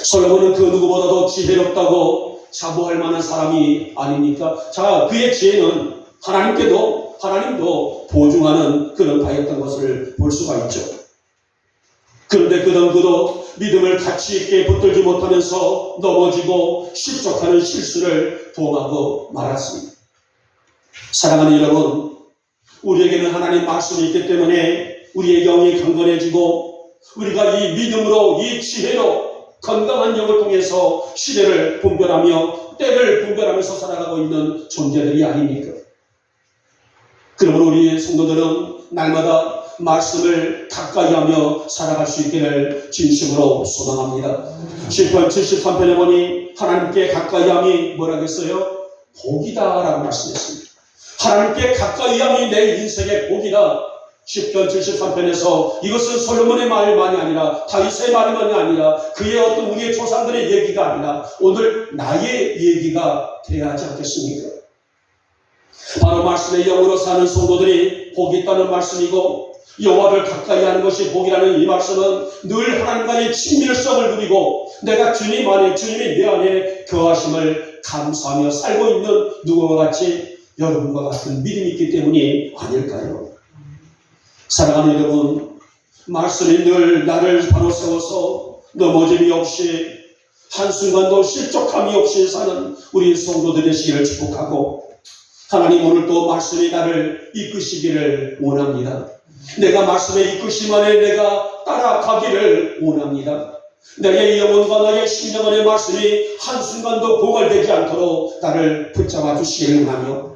솔로몬은 그 누구보다도 지혜롭다고 자부할 만한 사람이 아닙니까? 자, 그의 지혜는 하나님도 보증하는 그런 바였던 것을 볼 수가 있죠. 그런데 그도 믿음을 가치 있게 붙들지 못하면서 넘어지고 실족하는 실수를 범하고 말았습니다. 사랑하는 여러분, 우리에게는 하나님 말씀이 있기 때문에 우리의 영이 강건해지고 우리가 이 믿음으로, 이 지혜로 건강한 영을 통해서 시대를 분별하며 때를 분별하면서 살아가고 있는 존재들이 아닙니까? 그러므로 우리 성도들은 날마다 말씀을 가까이 하며 살아갈 수 있기를 진심으로 소망합니다. 시편 73편에 보니 하나님께 가까이 함이 뭐라고 했어요? 복이다 라고 말씀했습니다. 하나님께 가까이 함이 내 인생의 복이다. 시편 73편에서 이것은 솔로몬의 말만이 아니라 다윗의 말만이 아니라 그의 어떤 우리의 조상들의 얘기가 아니라 오늘 나의 얘기가 되어야 하지 않겠습니까? 바로 말씀의 영으로 사는 성도들이 복이 있다는 말씀이고, 여호와를 가까이 하는 것이 복이라는 이 말씀은 늘 하나님과의 친밀성을 누리고 내가 주님 안에, 주님이 내 안에 거하심을 감사하며 살고 있는 누구와 같이 여러분과 같은 믿음이 있기 때문이 아닐까요? 사랑하는 여러분, 말씀이 늘 나를 바로 세워서 넘어짐이 없이 한순간도 실족함이 없이 사는 우리 성도들 되시기를 축복하고, 하나님 오늘도 말씀이 나를 이끄시기를 원합니다. 내가 말씀의 이끄심 안에 내가 따라가기를 원합니다. 나의 영혼과 나의 심령 안의 말씀이 한순간도 고갈되지 않도록 나를 붙잡아 주시기를 원하며,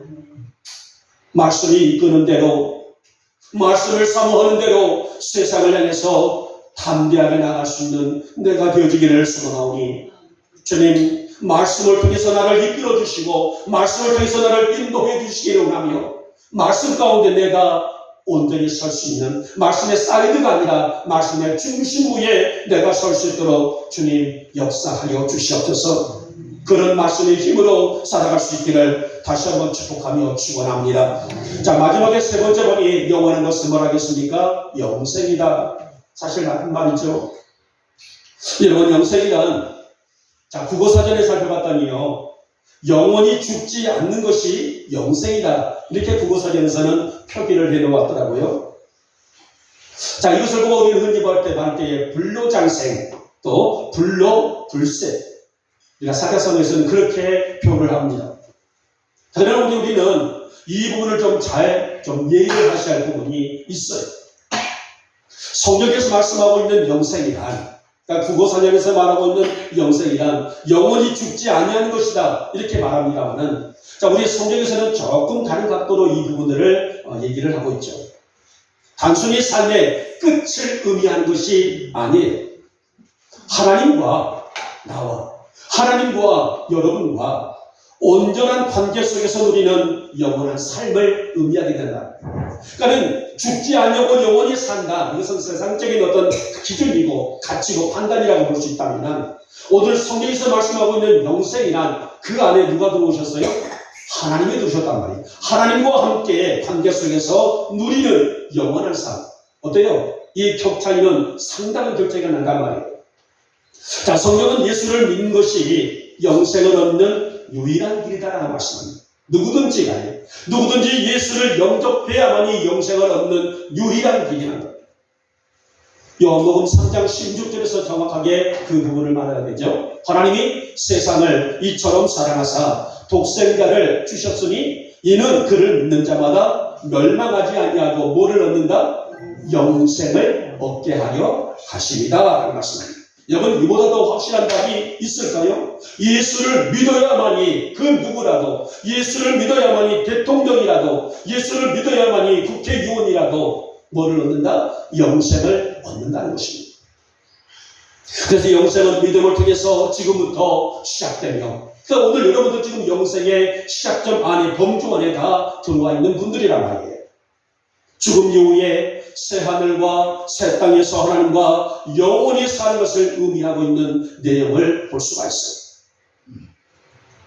말씀이 이끄는 대로 말씀을 사모하는 대로 세상을 향해서 담대하게 나갈 수 있는 내가 되어지기를 소원하오니 주님, 말씀을 통해서 나를 이끌어 주시고 말씀을 통해서 나를 인도해 주시기를 원하며 말씀 가운데 내가 온전히 설 수 있는 말씀의 사이드가 아니라 말씀의 중심 위에 내가 설 수 있도록 주님 역사하여 주시옵소서. 그런 말씀의 힘으로 살아갈 수 있기를 다시 한번 축복하며 축원합니다. 자, 마지막에 세 번째 번이 영원한 것은 뭐라겠습니까? 영생이다. 사실 같은 말이죠. 여러분, 영생이란 자, 국어사전에 살펴봤더니요, 영원히 죽지 않는 것이 영생이다. 이렇게 국어사전에서는 표기를 해놓았더라고요. 자, 이것을 보고 우리는 흔히 볼 때에 불로장생, 또 불로불세. 그러니까 사자성에서는 그렇게 표현을 합니다. 자, 그러나 우리는 이 부분을 좀 예의를 하셔야 할 부분이 있어요. 성경에서 말씀하고 있는 영생이란, 그러니까 국어사전에서 말하고 있는 영생이란 영원히 죽지 아니하는 것이다. 이렇게 말합니다만은, 자, 우리 성경에서는 조금 다른 각도로 이 부분들을 얘기를 하고 있죠. 단순히 삶의 끝을 의미하는 것이 아니에요. 하나님과 나와, 하나님과 여러분과 온전한 관계 속에서 누리는 영원한 삶을 의미하게 된다. 그러니까 죽지 않냐고 영원히 산다. 이것은 세상적인 어떤 기준이고 가치고 판단이라고 볼 수 있다면, 오늘 성경에서 말씀하고 있는 영생이란 그 안에 누가 들어오셨어요? 하나님이 들어오셨단 말이에요. 하나님과 함께 관계 속에서 누리는 영원한 삶. 어때요? 이 격차이는 상당한 격차이가 난단 말이에요. 자, 성경은 예수를 믿는 것이 영생을 얻는 유일한 길이다라고 말씀합니다. 누구든지 예수를 영접해야만이 영생을 얻는 유일한 길이라는 거예요. 요한복음 3장 16절에서 정확하게 그 부분을 말해야 되죠. 하나님이 세상을 이처럼 사랑하사 독생자를 주셨으니 이는 그를 믿는 자마다 멸망하지 아니하고 뭐를 얻는다? 영생을 얻게 하려 하십니다. 라는 말씀입니다. 여러분, 이보다 더 확실한 답이 있을까요? 예수를 믿어야만이 그 누구라도, 예수를 믿어야만이 대통령이라도, 예수를 믿어야만이 국회의원이라도 뭐를 얻는다? 영생을 얻는다는 것입니다. 그래서 영생은 믿음을 통해서 지금부터 시작되며, 그러니까 오늘 여러분들 지금 영생의 시작점 안에, 범주 안에 다 들어와 있는 분들이란 말이에요. 죽음 이후에 새 하늘과 새 땅에서 하나님과 영원히 사는 것을 의미하고 있는 내용을 볼 수가 있어요.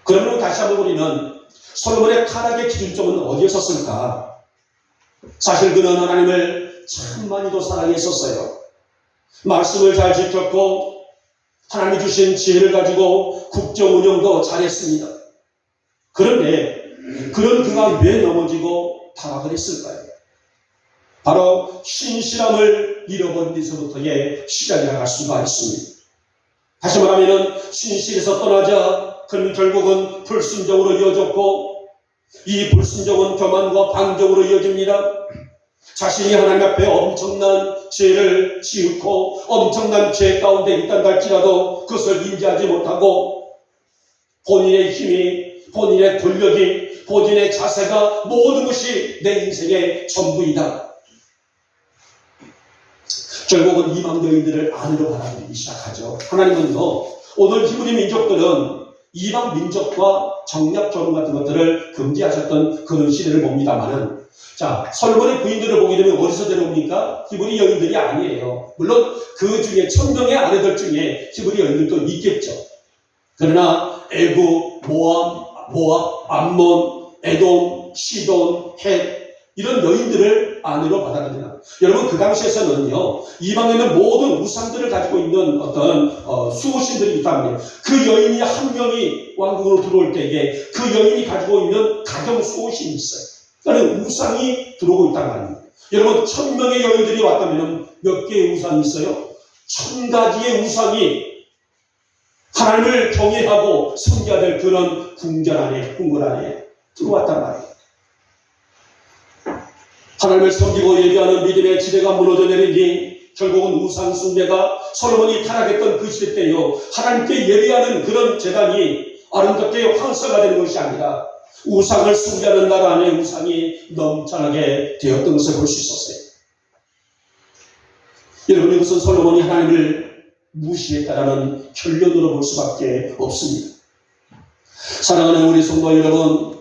그러면 다시 한번 우리는 솔로몬의 타락의 기준점은 어디에 섰을까? 사실 그는 하나님을 참 많이도 사랑했었어요. 말씀을 잘 지켰고 하나님이 주신 지혜를 가지고 국정 운영도 잘했습니다. 그런데 그런 그가 왜 넘어지고 타락을 했을까요? 바로 신실함을 잃어버린 데서부터의 시작이라고 할 수가 있습니다. 다시 말하면 신실에서 떠나자 그는 결국은 불순종으로 이어졌고, 이 불순종은 교만과 방종으로 이어집니다. 자신이 하나님 앞에 엄청난 죄를 지었고 엄청난 죄 가운데 있다고 할지라도 그것을 인지하지 못하고 본인의 힘이, 본인의 권력이, 본인의 자세가 모든 것이 내 인생의 전부이다. 결국은 이방 여인들을 안으로 받아들이기 시작하죠. 하나님은요, 오늘 히브리 민족들은 이방 민족과 정략 결혼 같은 것들을 금지하셨던 그런 시대를 봅니다만은, 자, 솔로몬의 부인들을 보게 되면 어디서 데려옵니까? 히브리 여인들이 아니에요. 물론 그 중에 1000명의 아내들 중에 히브리 여인들도 있겠죠. 그러나 애굽, 모압, 암몬, 에돔, 시돈, 헷, 이런 여인들을 안으로 받아들이나. 여러분, 그 당시에서는요, 이방에는 모든 우상들을 가지고 있는 어떤 수호신들이 있다면, 그 여인이 한 명이 왕국으로 들어올 때에 그 여인이 가지고 있는 가정 수호신이 있어요. 그러니까 우상이 들어오고 있단 말입니다. 여러분, 1000명의 여인들이 왔다면 몇 개의 우상이 있어요? 1000가지의 우상이 하나님을 경외하고 섬겨야 될 그런 궁전 안에 들어왔단 말이에요. 하나님을 섬기고 예배하는 믿음의 지대가 무너져 내리니 결국은 우상 숭배가 솔로몬이 타락했던 그 시대 때요, 하나님께 예배하는 그런 제단이 아름답게 황사가 되는 것이 아니라 우상을 숭배하는 나라 안에 우상이 넘쳐나게 되었던 것을 볼 수 있었어요. 여러분, 이것은 솔로몬이 하나님을 무시했다라는 결론으로 볼 수밖에 없습니다. 사랑하는 우리 성도 여러분,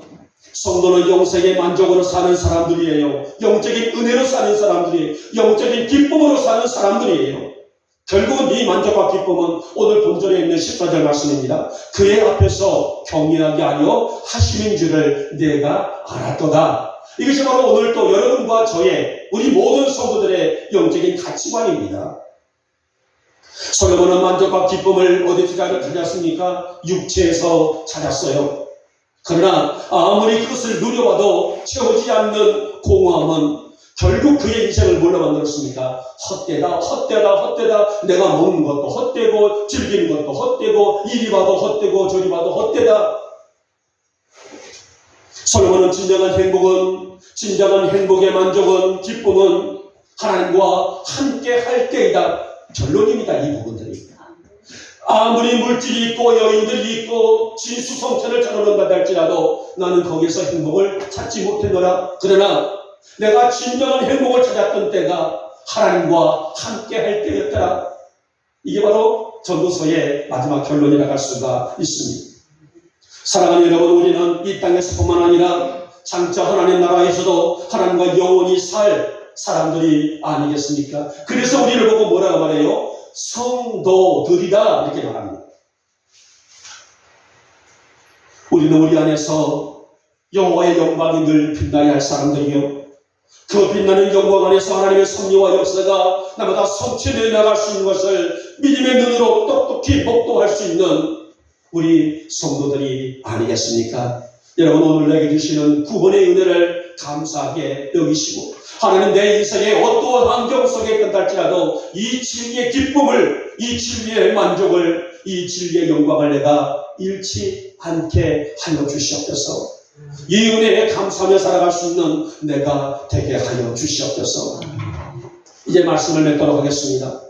성도는 영생의 만족으로 사는 사람들이에요. 영적인 은혜로 사는 사람들이에요. 영적인 기쁨으로 사는 사람들이에요. 결국은 이 만족과 기쁨은 오늘 본절에 있는 14절 말씀입니다. 그의 앞에서 경외하게 하려 하심인 줄을 내가 알았도다. 이것이 바로 오늘 또 여러분과 저의, 우리 모든 성도들의 영적인 가치관입니다. 솔로몬은 만족과 기쁨을 어디서 찾았습니까? 육체에서 찾았어요. 그러나 아무리 그것을 누려봐도 채우지 않는 공허함은 결국 그의 인생을 뭘로 만들었습니까? 헛되다, 헛되다, 헛되다. 내가 먹는 것도 헛되고 즐기는 것도 헛되고 이리 봐도 헛되고 저리 봐도 헛되다. 솔로몬은 진정한 행복의 만족은, 기쁨은 하나님과 함께 할 때이다. 결론입니다. 이 부분들이. 아무리 물질이 있고 여인들이 있고 진수성찬을 차려놓는다 할지라도 나는 거기서 행복을 찾지 못했노라. 그러나 내가 진정한 행복을 찾았던 때가 하나님과 함께 할 때였더라. 이게 바로 전도서의 마지막 결론이라고 할 수가 있습니다. 사랑하는 여러분, 우리는 이 땅에서뿐만 아니라 장차 하나님 나라에서도 하나님과 영원히 살 사람들이 아니겠습니까? 그래서 우리를 보고 뭐라고 말해요? 성도들이다, 이렇게 말합니다. 우리는 우리 안에서 여호와의 영광이 늘 빛나야 할 사람들이요, 그 빛나는 영광 안에서 하나님의 섭리와 역사가 나마다 성취되어 나갈 수 있는 것을 믿음의 눈으로 똑똑히 목도할 수 있는 우리 성도들이 아니겠습니까? 여러분, 오늘 내게 주시는 구원의 은혜를 감사하게 여기시고, 하나님 내 인생의 어떠한 환경 속에 있다 할지라도 이 진리의 기쁨을, 이 진리의 만족을, 이 진리의 영광을 내가 잃지 않게 하여 주시옵소서. 이 은혜에 감사하며 살아갈 수 있는 내가 되게 하여 주시옵소서. 이제 말씀을 맺도록 하겠습니다.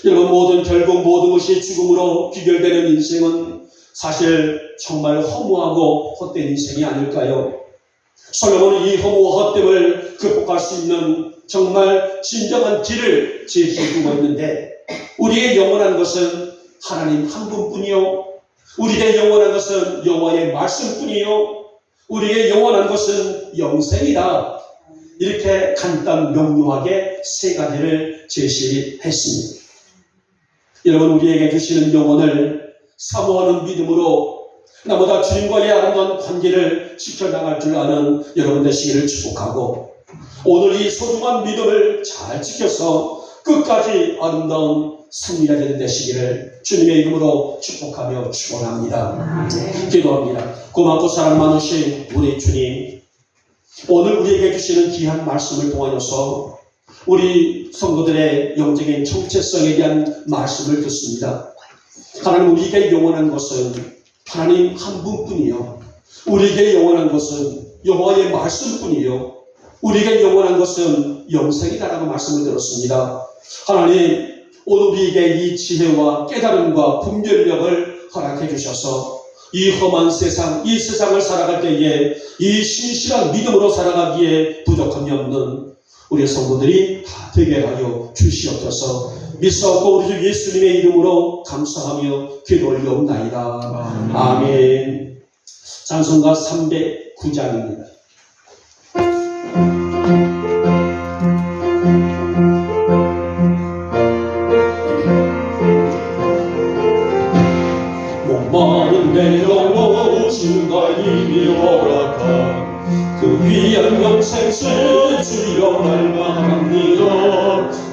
여러분, 결국 모든 것이 죽음으로 귀결되는 인생은 사실 정말 허무하고 헛된 인생이 아닐까요? 솔로몬은 이 허무와 헛됨을 극복할 수 있는 정말 진정한 길을 제시해주고 있는데, 우리의 영원한 것은 하나님 한 분뿐이요, 우리의 영원한 것은 여호와의 말씀뿐이요, 우리의 영원한 것은 영생이다. 이렇게 간단 명료하게 세 가지를 제시했습니다. 여러분, 우리에게 주시는 영혼을 사모하는 믿음으로 나보다 주님과의 아름다운 관계를 지켜나갈 줄 아는 여러분 되시기를 축복하고, 오늘 이 소중한 믿음을 잘 지켜서 끝까지 아름다운 승리가 되는 되시기를 주님의 이름으로 축복하며 축원합니다. 기도합니다. 고맙고 사랑 많으신 우리 주님, 오늘 우리에게 주시는 귀한 말씀을 통하여서 우리 성도들의 영적인 정체성에 대한 말씀을 듣습니다. 하나님, 우리에게 영원한 것은 하나님 한 분뿐이요, 우리에게 영원한 것은 여호와의 말씀뿐이요, 우리에게 영원한 것은 영생이다라고 말씀을 들었습니다. 하나님, 오늘 우리에게 이 지혜와 깨달음과 분별력을 허락해 주셔서 이 험한 세상, 이 세상을 살아갈 때에 이 신실한 믿음으로 살아가기에 부족함이 없는 우리 성도들이 다 되게 하여 주시옵소서. 믿사옵고 우리 주 예수님의 이름으로 감사하며 기도 올려옵나이다. 아멘. 찬송가 309장입니다. 목마른 내 영혼 주가 이미 허락한 그 귀한 영생수 주여 날만합니다.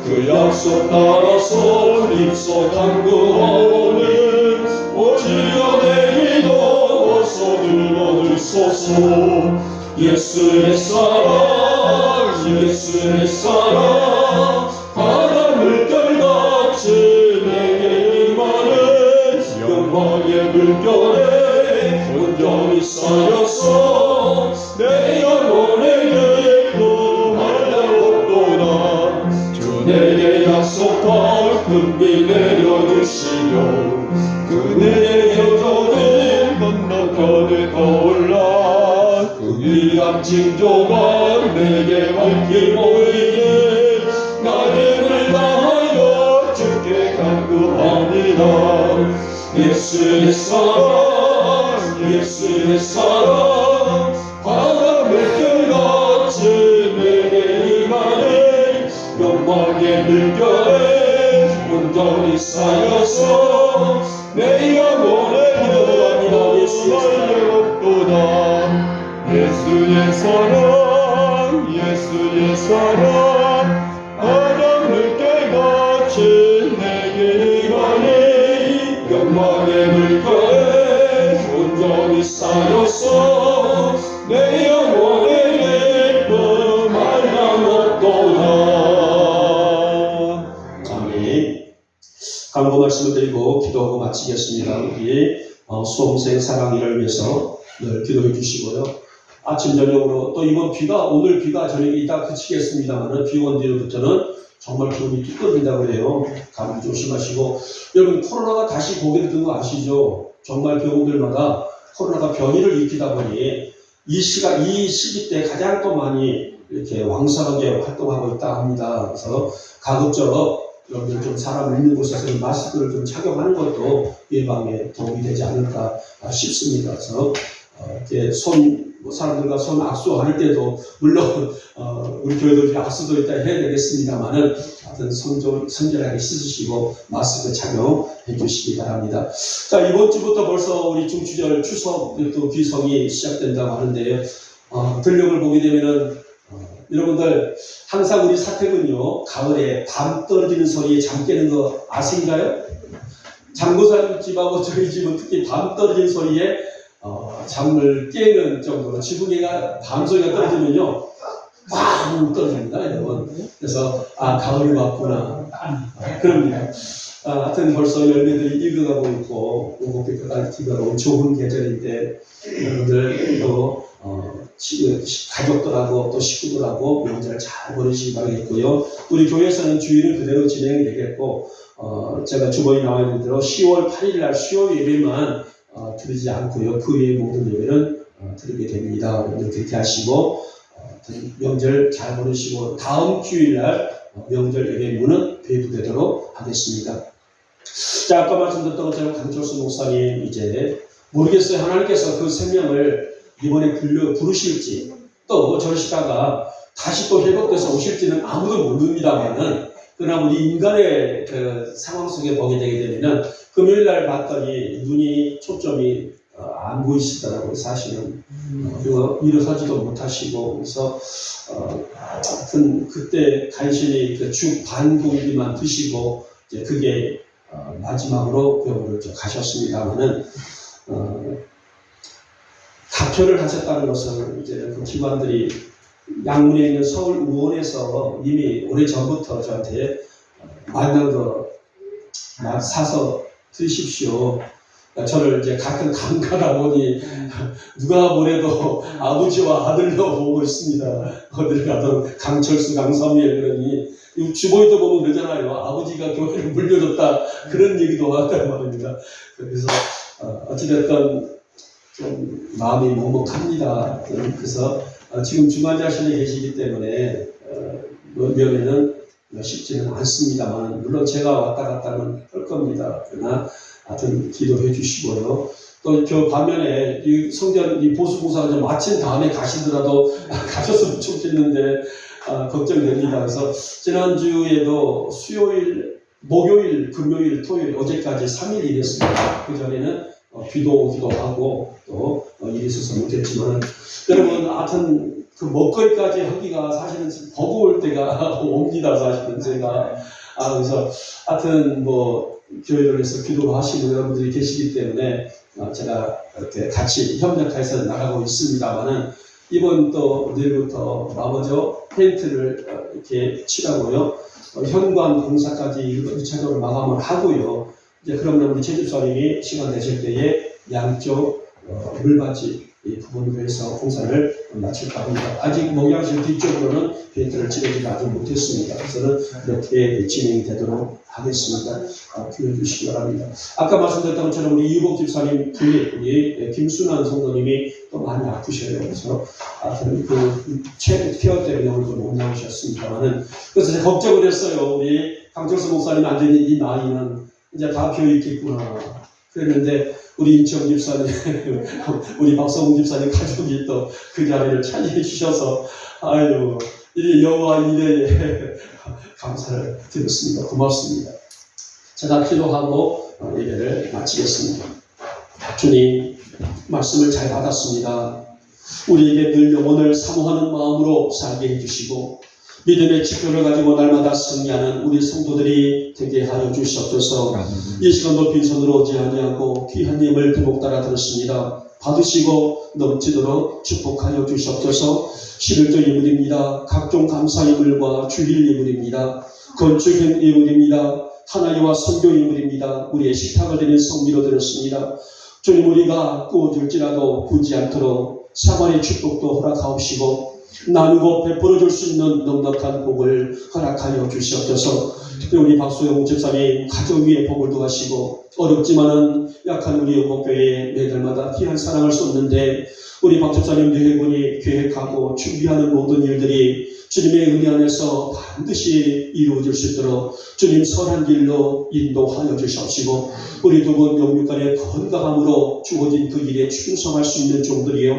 그 약속 따라서 입석한 그 어원을 오주여 내게 넣어서 들어들소서. 예수의 사랑, 예수의 사랑, 바람을 떨같이 내게 임하는 영광의 물결에 온전히 쌓여서 내 영혼에게 말라옵도다. 주 내게 약속한 금비 내려주시며 그네의 여정을 건너편에 떠올라 귀한 징조가 내게 옮길 모이게 나 힘을 다하여 주께 간구합니다. 예수의 사랑 예수의 사랑 바람을 끌같이 내게 임하네 영광의 물결에 온전히 쌓여서 내 영혼의 영원히 날려도다. 예수의 사랑 예수의 사랑 바람을 깨같이 내게 임하네 영광의 물결에 온전히 쌓여서 내 영혼의 예쁨 말라먹도다. 아멘. 강고 말씀을 드리고 기도하고 마치겠습니다. 우리 수험생 사랑이를 위해서 늘 기도해 주시고요. 아침 저녁으로 또 이번 비가 오늘 비가 저녁에 이따 그치겠습니다만 비 온 뒤로부터는 정말 기온이 뚝 떨어진다고 그래요. 감기 조심하시고 여러분 코로나가 다시 고개를 든 거 아시죠? 정말 병원들마다 코로나가 변이를 일으키다 보니 이 시기 때 가장 또 많이 이렇게 왕성하게 활동하고 있다 합니다. 그래서 가급적 여러분들 좀 사람 있는 곳에서 마스크를 좀 착용하는 것도 예방에 도움이 되지 않을까 싶습니다. 그래서 이렇게 사람들과 손 악수할 때도 물론 우리 교회도 악수도 이따 해야 되겠습니다만은 하여튼 손절하게 씻으시고 마스크 착용해 주시기 바랍니다. 자, 이번 주부터 벌써 우리 중추절 추석 또 귀성이 시작된다고 하는데요. 들녘을 보게 되면은 여러분들 항상 우리 사택은요 가을에 밤 떨어지는 소리에 잠 깨는 거 아신가요? 장고사님 집하고 저희 집은 특히 밤 떨어지는 소리에 잠을 깨는 정도로 지붕에가 밤소리가 떨어지면요 빵 떨어집니다 여러분. 그래서 가을이 왔구나 그럽니다. 하여튼 벌써 열매들이 익어가고 있고 오곡빛깔 익어가고 좋은 계절인데 여러분들 또 가족들하고 또 식구들하고 명절 잘 보내시기 바라겠고요. 우리 교회에서는 주일은 그대로 진행이 되겠고 제가 주번에 나와 있는 대로 10월 8일 날 수요 예배만 드리지 않고요. 그 외의 모든 예배는 드리게 됩니다. 여러분들 그렇게 하시고 명절 잘 보내시고 다음 주일날 명절 예배 문은 배부되도록 하겠습니다. 자, 아까 말씀드렸던 것처럼 강철수 목사님 이제 모르겠어요. 하나님께서 그 생명을 이번에 부르실지 또 저러시다가 다시 또 회복돼서 오실지는 아무도 모릅니다만은 그러나 우리 인간의 그 상황 속에 보게 되게 되면은 금요일날 봤더니 눈이 초점이 안 보이시더라고요. 사실은 그리고 일어서지도 못하시고 그래서 하여튼 그때 간신히 그 죽 반 공기만 드시고 이제 그게 마지막으로 병원을 가셨습니다만은 다표를 하셨다는 것은 이제 그 기관들이 양문에 있는 서울의원에서 이미 오래전부터 저한테 만난 거 사서 드십시오. 저를 이제 같은 강가다 보니 누가 뭐래도 아버지와 아들로 보고 있습니다. 어딜 가든 강철수, 강삼일 그러니 주보에도 보면 그러잖아요. 아버지가 교회를 물려줬다 그런 얘기도 한단 말입니다. 그래서 어찌됐든 좀 마음이 먹먹합니다. 그래서 지금 중환자실에 계시기 때문에 면회는 쉽지는 않습니다만 물론 제가 왔다 갔다는 할 겁니다. 그러나 하여튼 기도해 주시고요. 또 저 반면에 이 성전 이 보수공사가 좀 마친 다음에 가시더라도 가셨으면 좋겠는데 걱정됩니다. 그래서 지난주에도 수요일, 목요일, 금요일, 토요일 어제까지 3일 일했습니다. 그 전에는 비도 오기도 하고 또 일이 있어서 못했지만 여러분 하여튼 그 먹거리까지 하기가 사실은 버거울 때가 옵니다. 사실은 제가 그래서 하여튼 뭐 교회들에서 기도를 하시는 여러분들이 계시기 때문에 제가 이렇게 같이 협력해서 나가고 있습니다만은 이번 또 내일부터 마모저 페인트를 이렇게 칠하고요. 현관 공사까지 1차적으로 마감을 하고요. 이제 그러면 우리 제집사님이 시간 내실 때에 양쪽 물받이 이 부분으로 해서 공사를 마칠까 합니다. 아직 목양실 뒤쪽으로는 페인트를 칠하지 아직 못했습니다. 그래서는 그렇게 진행이 되도록 하겠습니다. 기회해 주시기 바랍니다. 아까 말씀드렸던 것처럼 우리 이복 집사님 뒤에 우리 김순환 성도님이 또 많이 아프셔요. 그래서 저는 그 체력 때문에 오늘 못 나오셨습니다만은 그래서 제가 걱정을 했어요. 우리 강철수 목사님 안 되는 이 나이는 이제 다 비어 있겠구나. 그랬는데 우리 인천 집사님, 우리 박성웅 집사님 가족이 또 그 자리를 차지해 주셔서 아유 이 여호와 이레에 감사를 드렸습니다. 고맙습니다. 제가 기도하고 예배를 마치겠습니다. 주님 말씀을 잘 받았습니다. 우리에게 늘 영혼을 사모하는 마음으로 살게 해주시고 믿음의 지표를 가지고 날마다 승리하는 우리 성도들이 되게 하여 주시옵소서. 이 시간도 빈손으로 오지 아니하고 귀한 예물 대목 따라 들었습니다. 받으시고 넘치도록 축복하여 주시옵소서. 11조 예물입니다. 각종 감사 예물과 주일 예물입니다. 건축형 예물입니다. 하나님과 선교 예물입니다. 우리의 식탁을 드린 성미로 드렸습니다. 주님 우리가 구워줄지라도 구지 않도록 사관의 축복도 허락하옵시고 나누고 베풀어 줄 수 있는 넉넉한 복을 허락하여 주시옵소서. 특별히 우리 박소영 집사님 가족 위에 복을 더하시고 어렵지만은 약한 우리 영목교회에 매달마다 귀한 사랑을 쏟는데 우리 박 집사님 뇌회군이 계획하고 준비하는 모든 일들이 주님의 은혜 안에서 반드시 이루어질 수 있도록 주님 선한 길로 인도하여 주시옵시고 우리 두 분 영육간의 건강함으로 주어진 그 일에 충성할 수 있는 종들이요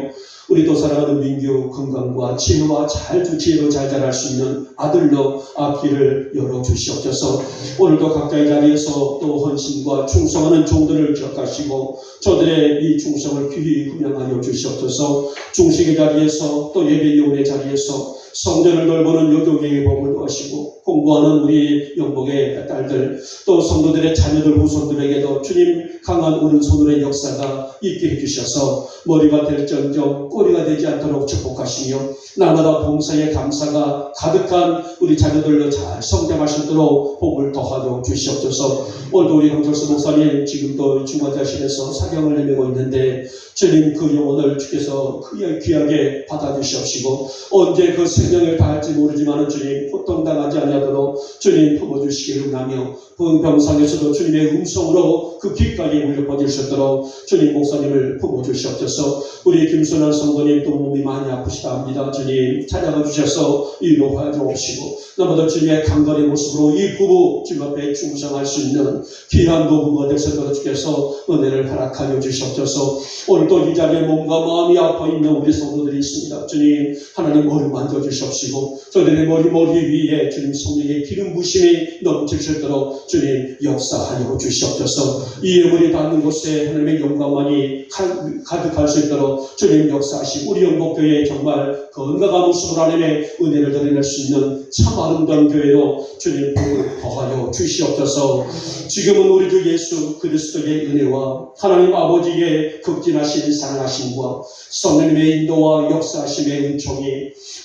우리 또 사랑하는 민규 건강과 지혜와 지혜로 잘 자랄 수 있는 아들로 앞길을 열어주시옵소서. 오늘도 각자의 자리에서 또 헌신과 충성하는 종들을 기억하시고 저들의 이 충성을 귀히 훈양하여 주시옵소서. 중식의 자리에서 또 예배위원회 자리에서 성전을 돌보는 여교계의 복을 더하시고 공부하는 우리 영복의 딸들 또 성도들의 자녀들 후손들에게도 주님 강한 오른손으로의 역사가 있게 해주셔서 머리가 될정정 꼬리가 되지 않도록 축복하시며 날마다 봉사의 감사가 가득한 우리 자녀들로 잘 성장하시도록 복을 더하여 주시옵소서. 오늘도 우리 강철수 목사님 지금도 중환자실에서 사경을 내밀고 있는데 주님 그 영혼을 주께서 귀하게 받아주시옵시고 언제 그 생명을 다할지 모르지만 주님 고통당하지 아니하도록 주님 품어주시기를 원하며 병상에서도 주님의 음성으로 그 귀까지 울려 퍼질 수 있도록 주님 목사님을 품어주시옵소서. 우리 김순환 성도님 또 몸이 많이 아프시다 합니다. 주님 찾아가 주셔서 위로하여 주옵시고 나보다 주님의 강건의 모습으로 이 부부 주님 앞에 충성할 수 있는 귀한 부부가 될 수 있도록 주께서 은혜를 허락하여 주시옵소서. 오늘도 이 자리에 몸과 마음이 아파 있는 우리 성도들이 있습니다. 주님 하나님 머리 만져주시옵시고 저들의 머리 위에 주님 성령의 기름 부심이 넘칠 수 있도록 주님 역사하여 주시옵소서. 이 예물이 닿는 곳에 하나님의 영광만이 가득할 수 있도록 주님 역사하시고 우리 영복교회에 정말 건강한 모습으로 하나님의 은혜를 드러낼 수 있는 참 아름다운 교회로 주님 복을 더하여 주시옵소서. 지금은 우리 주 예수 그리스도의 은혜와 하나님 아버지의 극진하신 사랑하심과 성령님의 인도와 역사하심의 은총이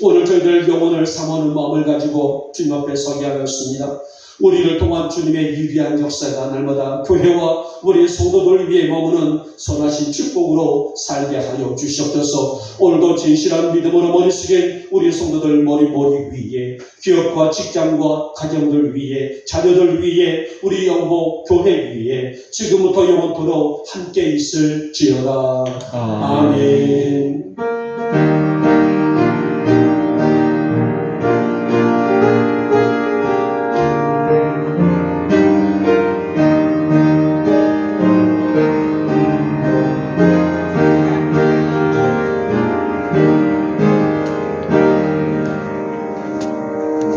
오늘 저희들 영혼을 사모하는 마음을 가지고 주님 앞에 서게 하였습니다. 우리를 통한 주님의 위대한 역사가 날마다 교회와 우리 성도들 위에 머무는 선하신 축복으로 살게 하여 주시옵소서. 오늘도 진실한 믿음으로 머리 숙인 우리 성도들 머리 위에 기업과 직장과 가정들 위에 자녀들 위에 우리 영복 교회 위에 지금부터 영원토록 함께 있을지어다. 아멘.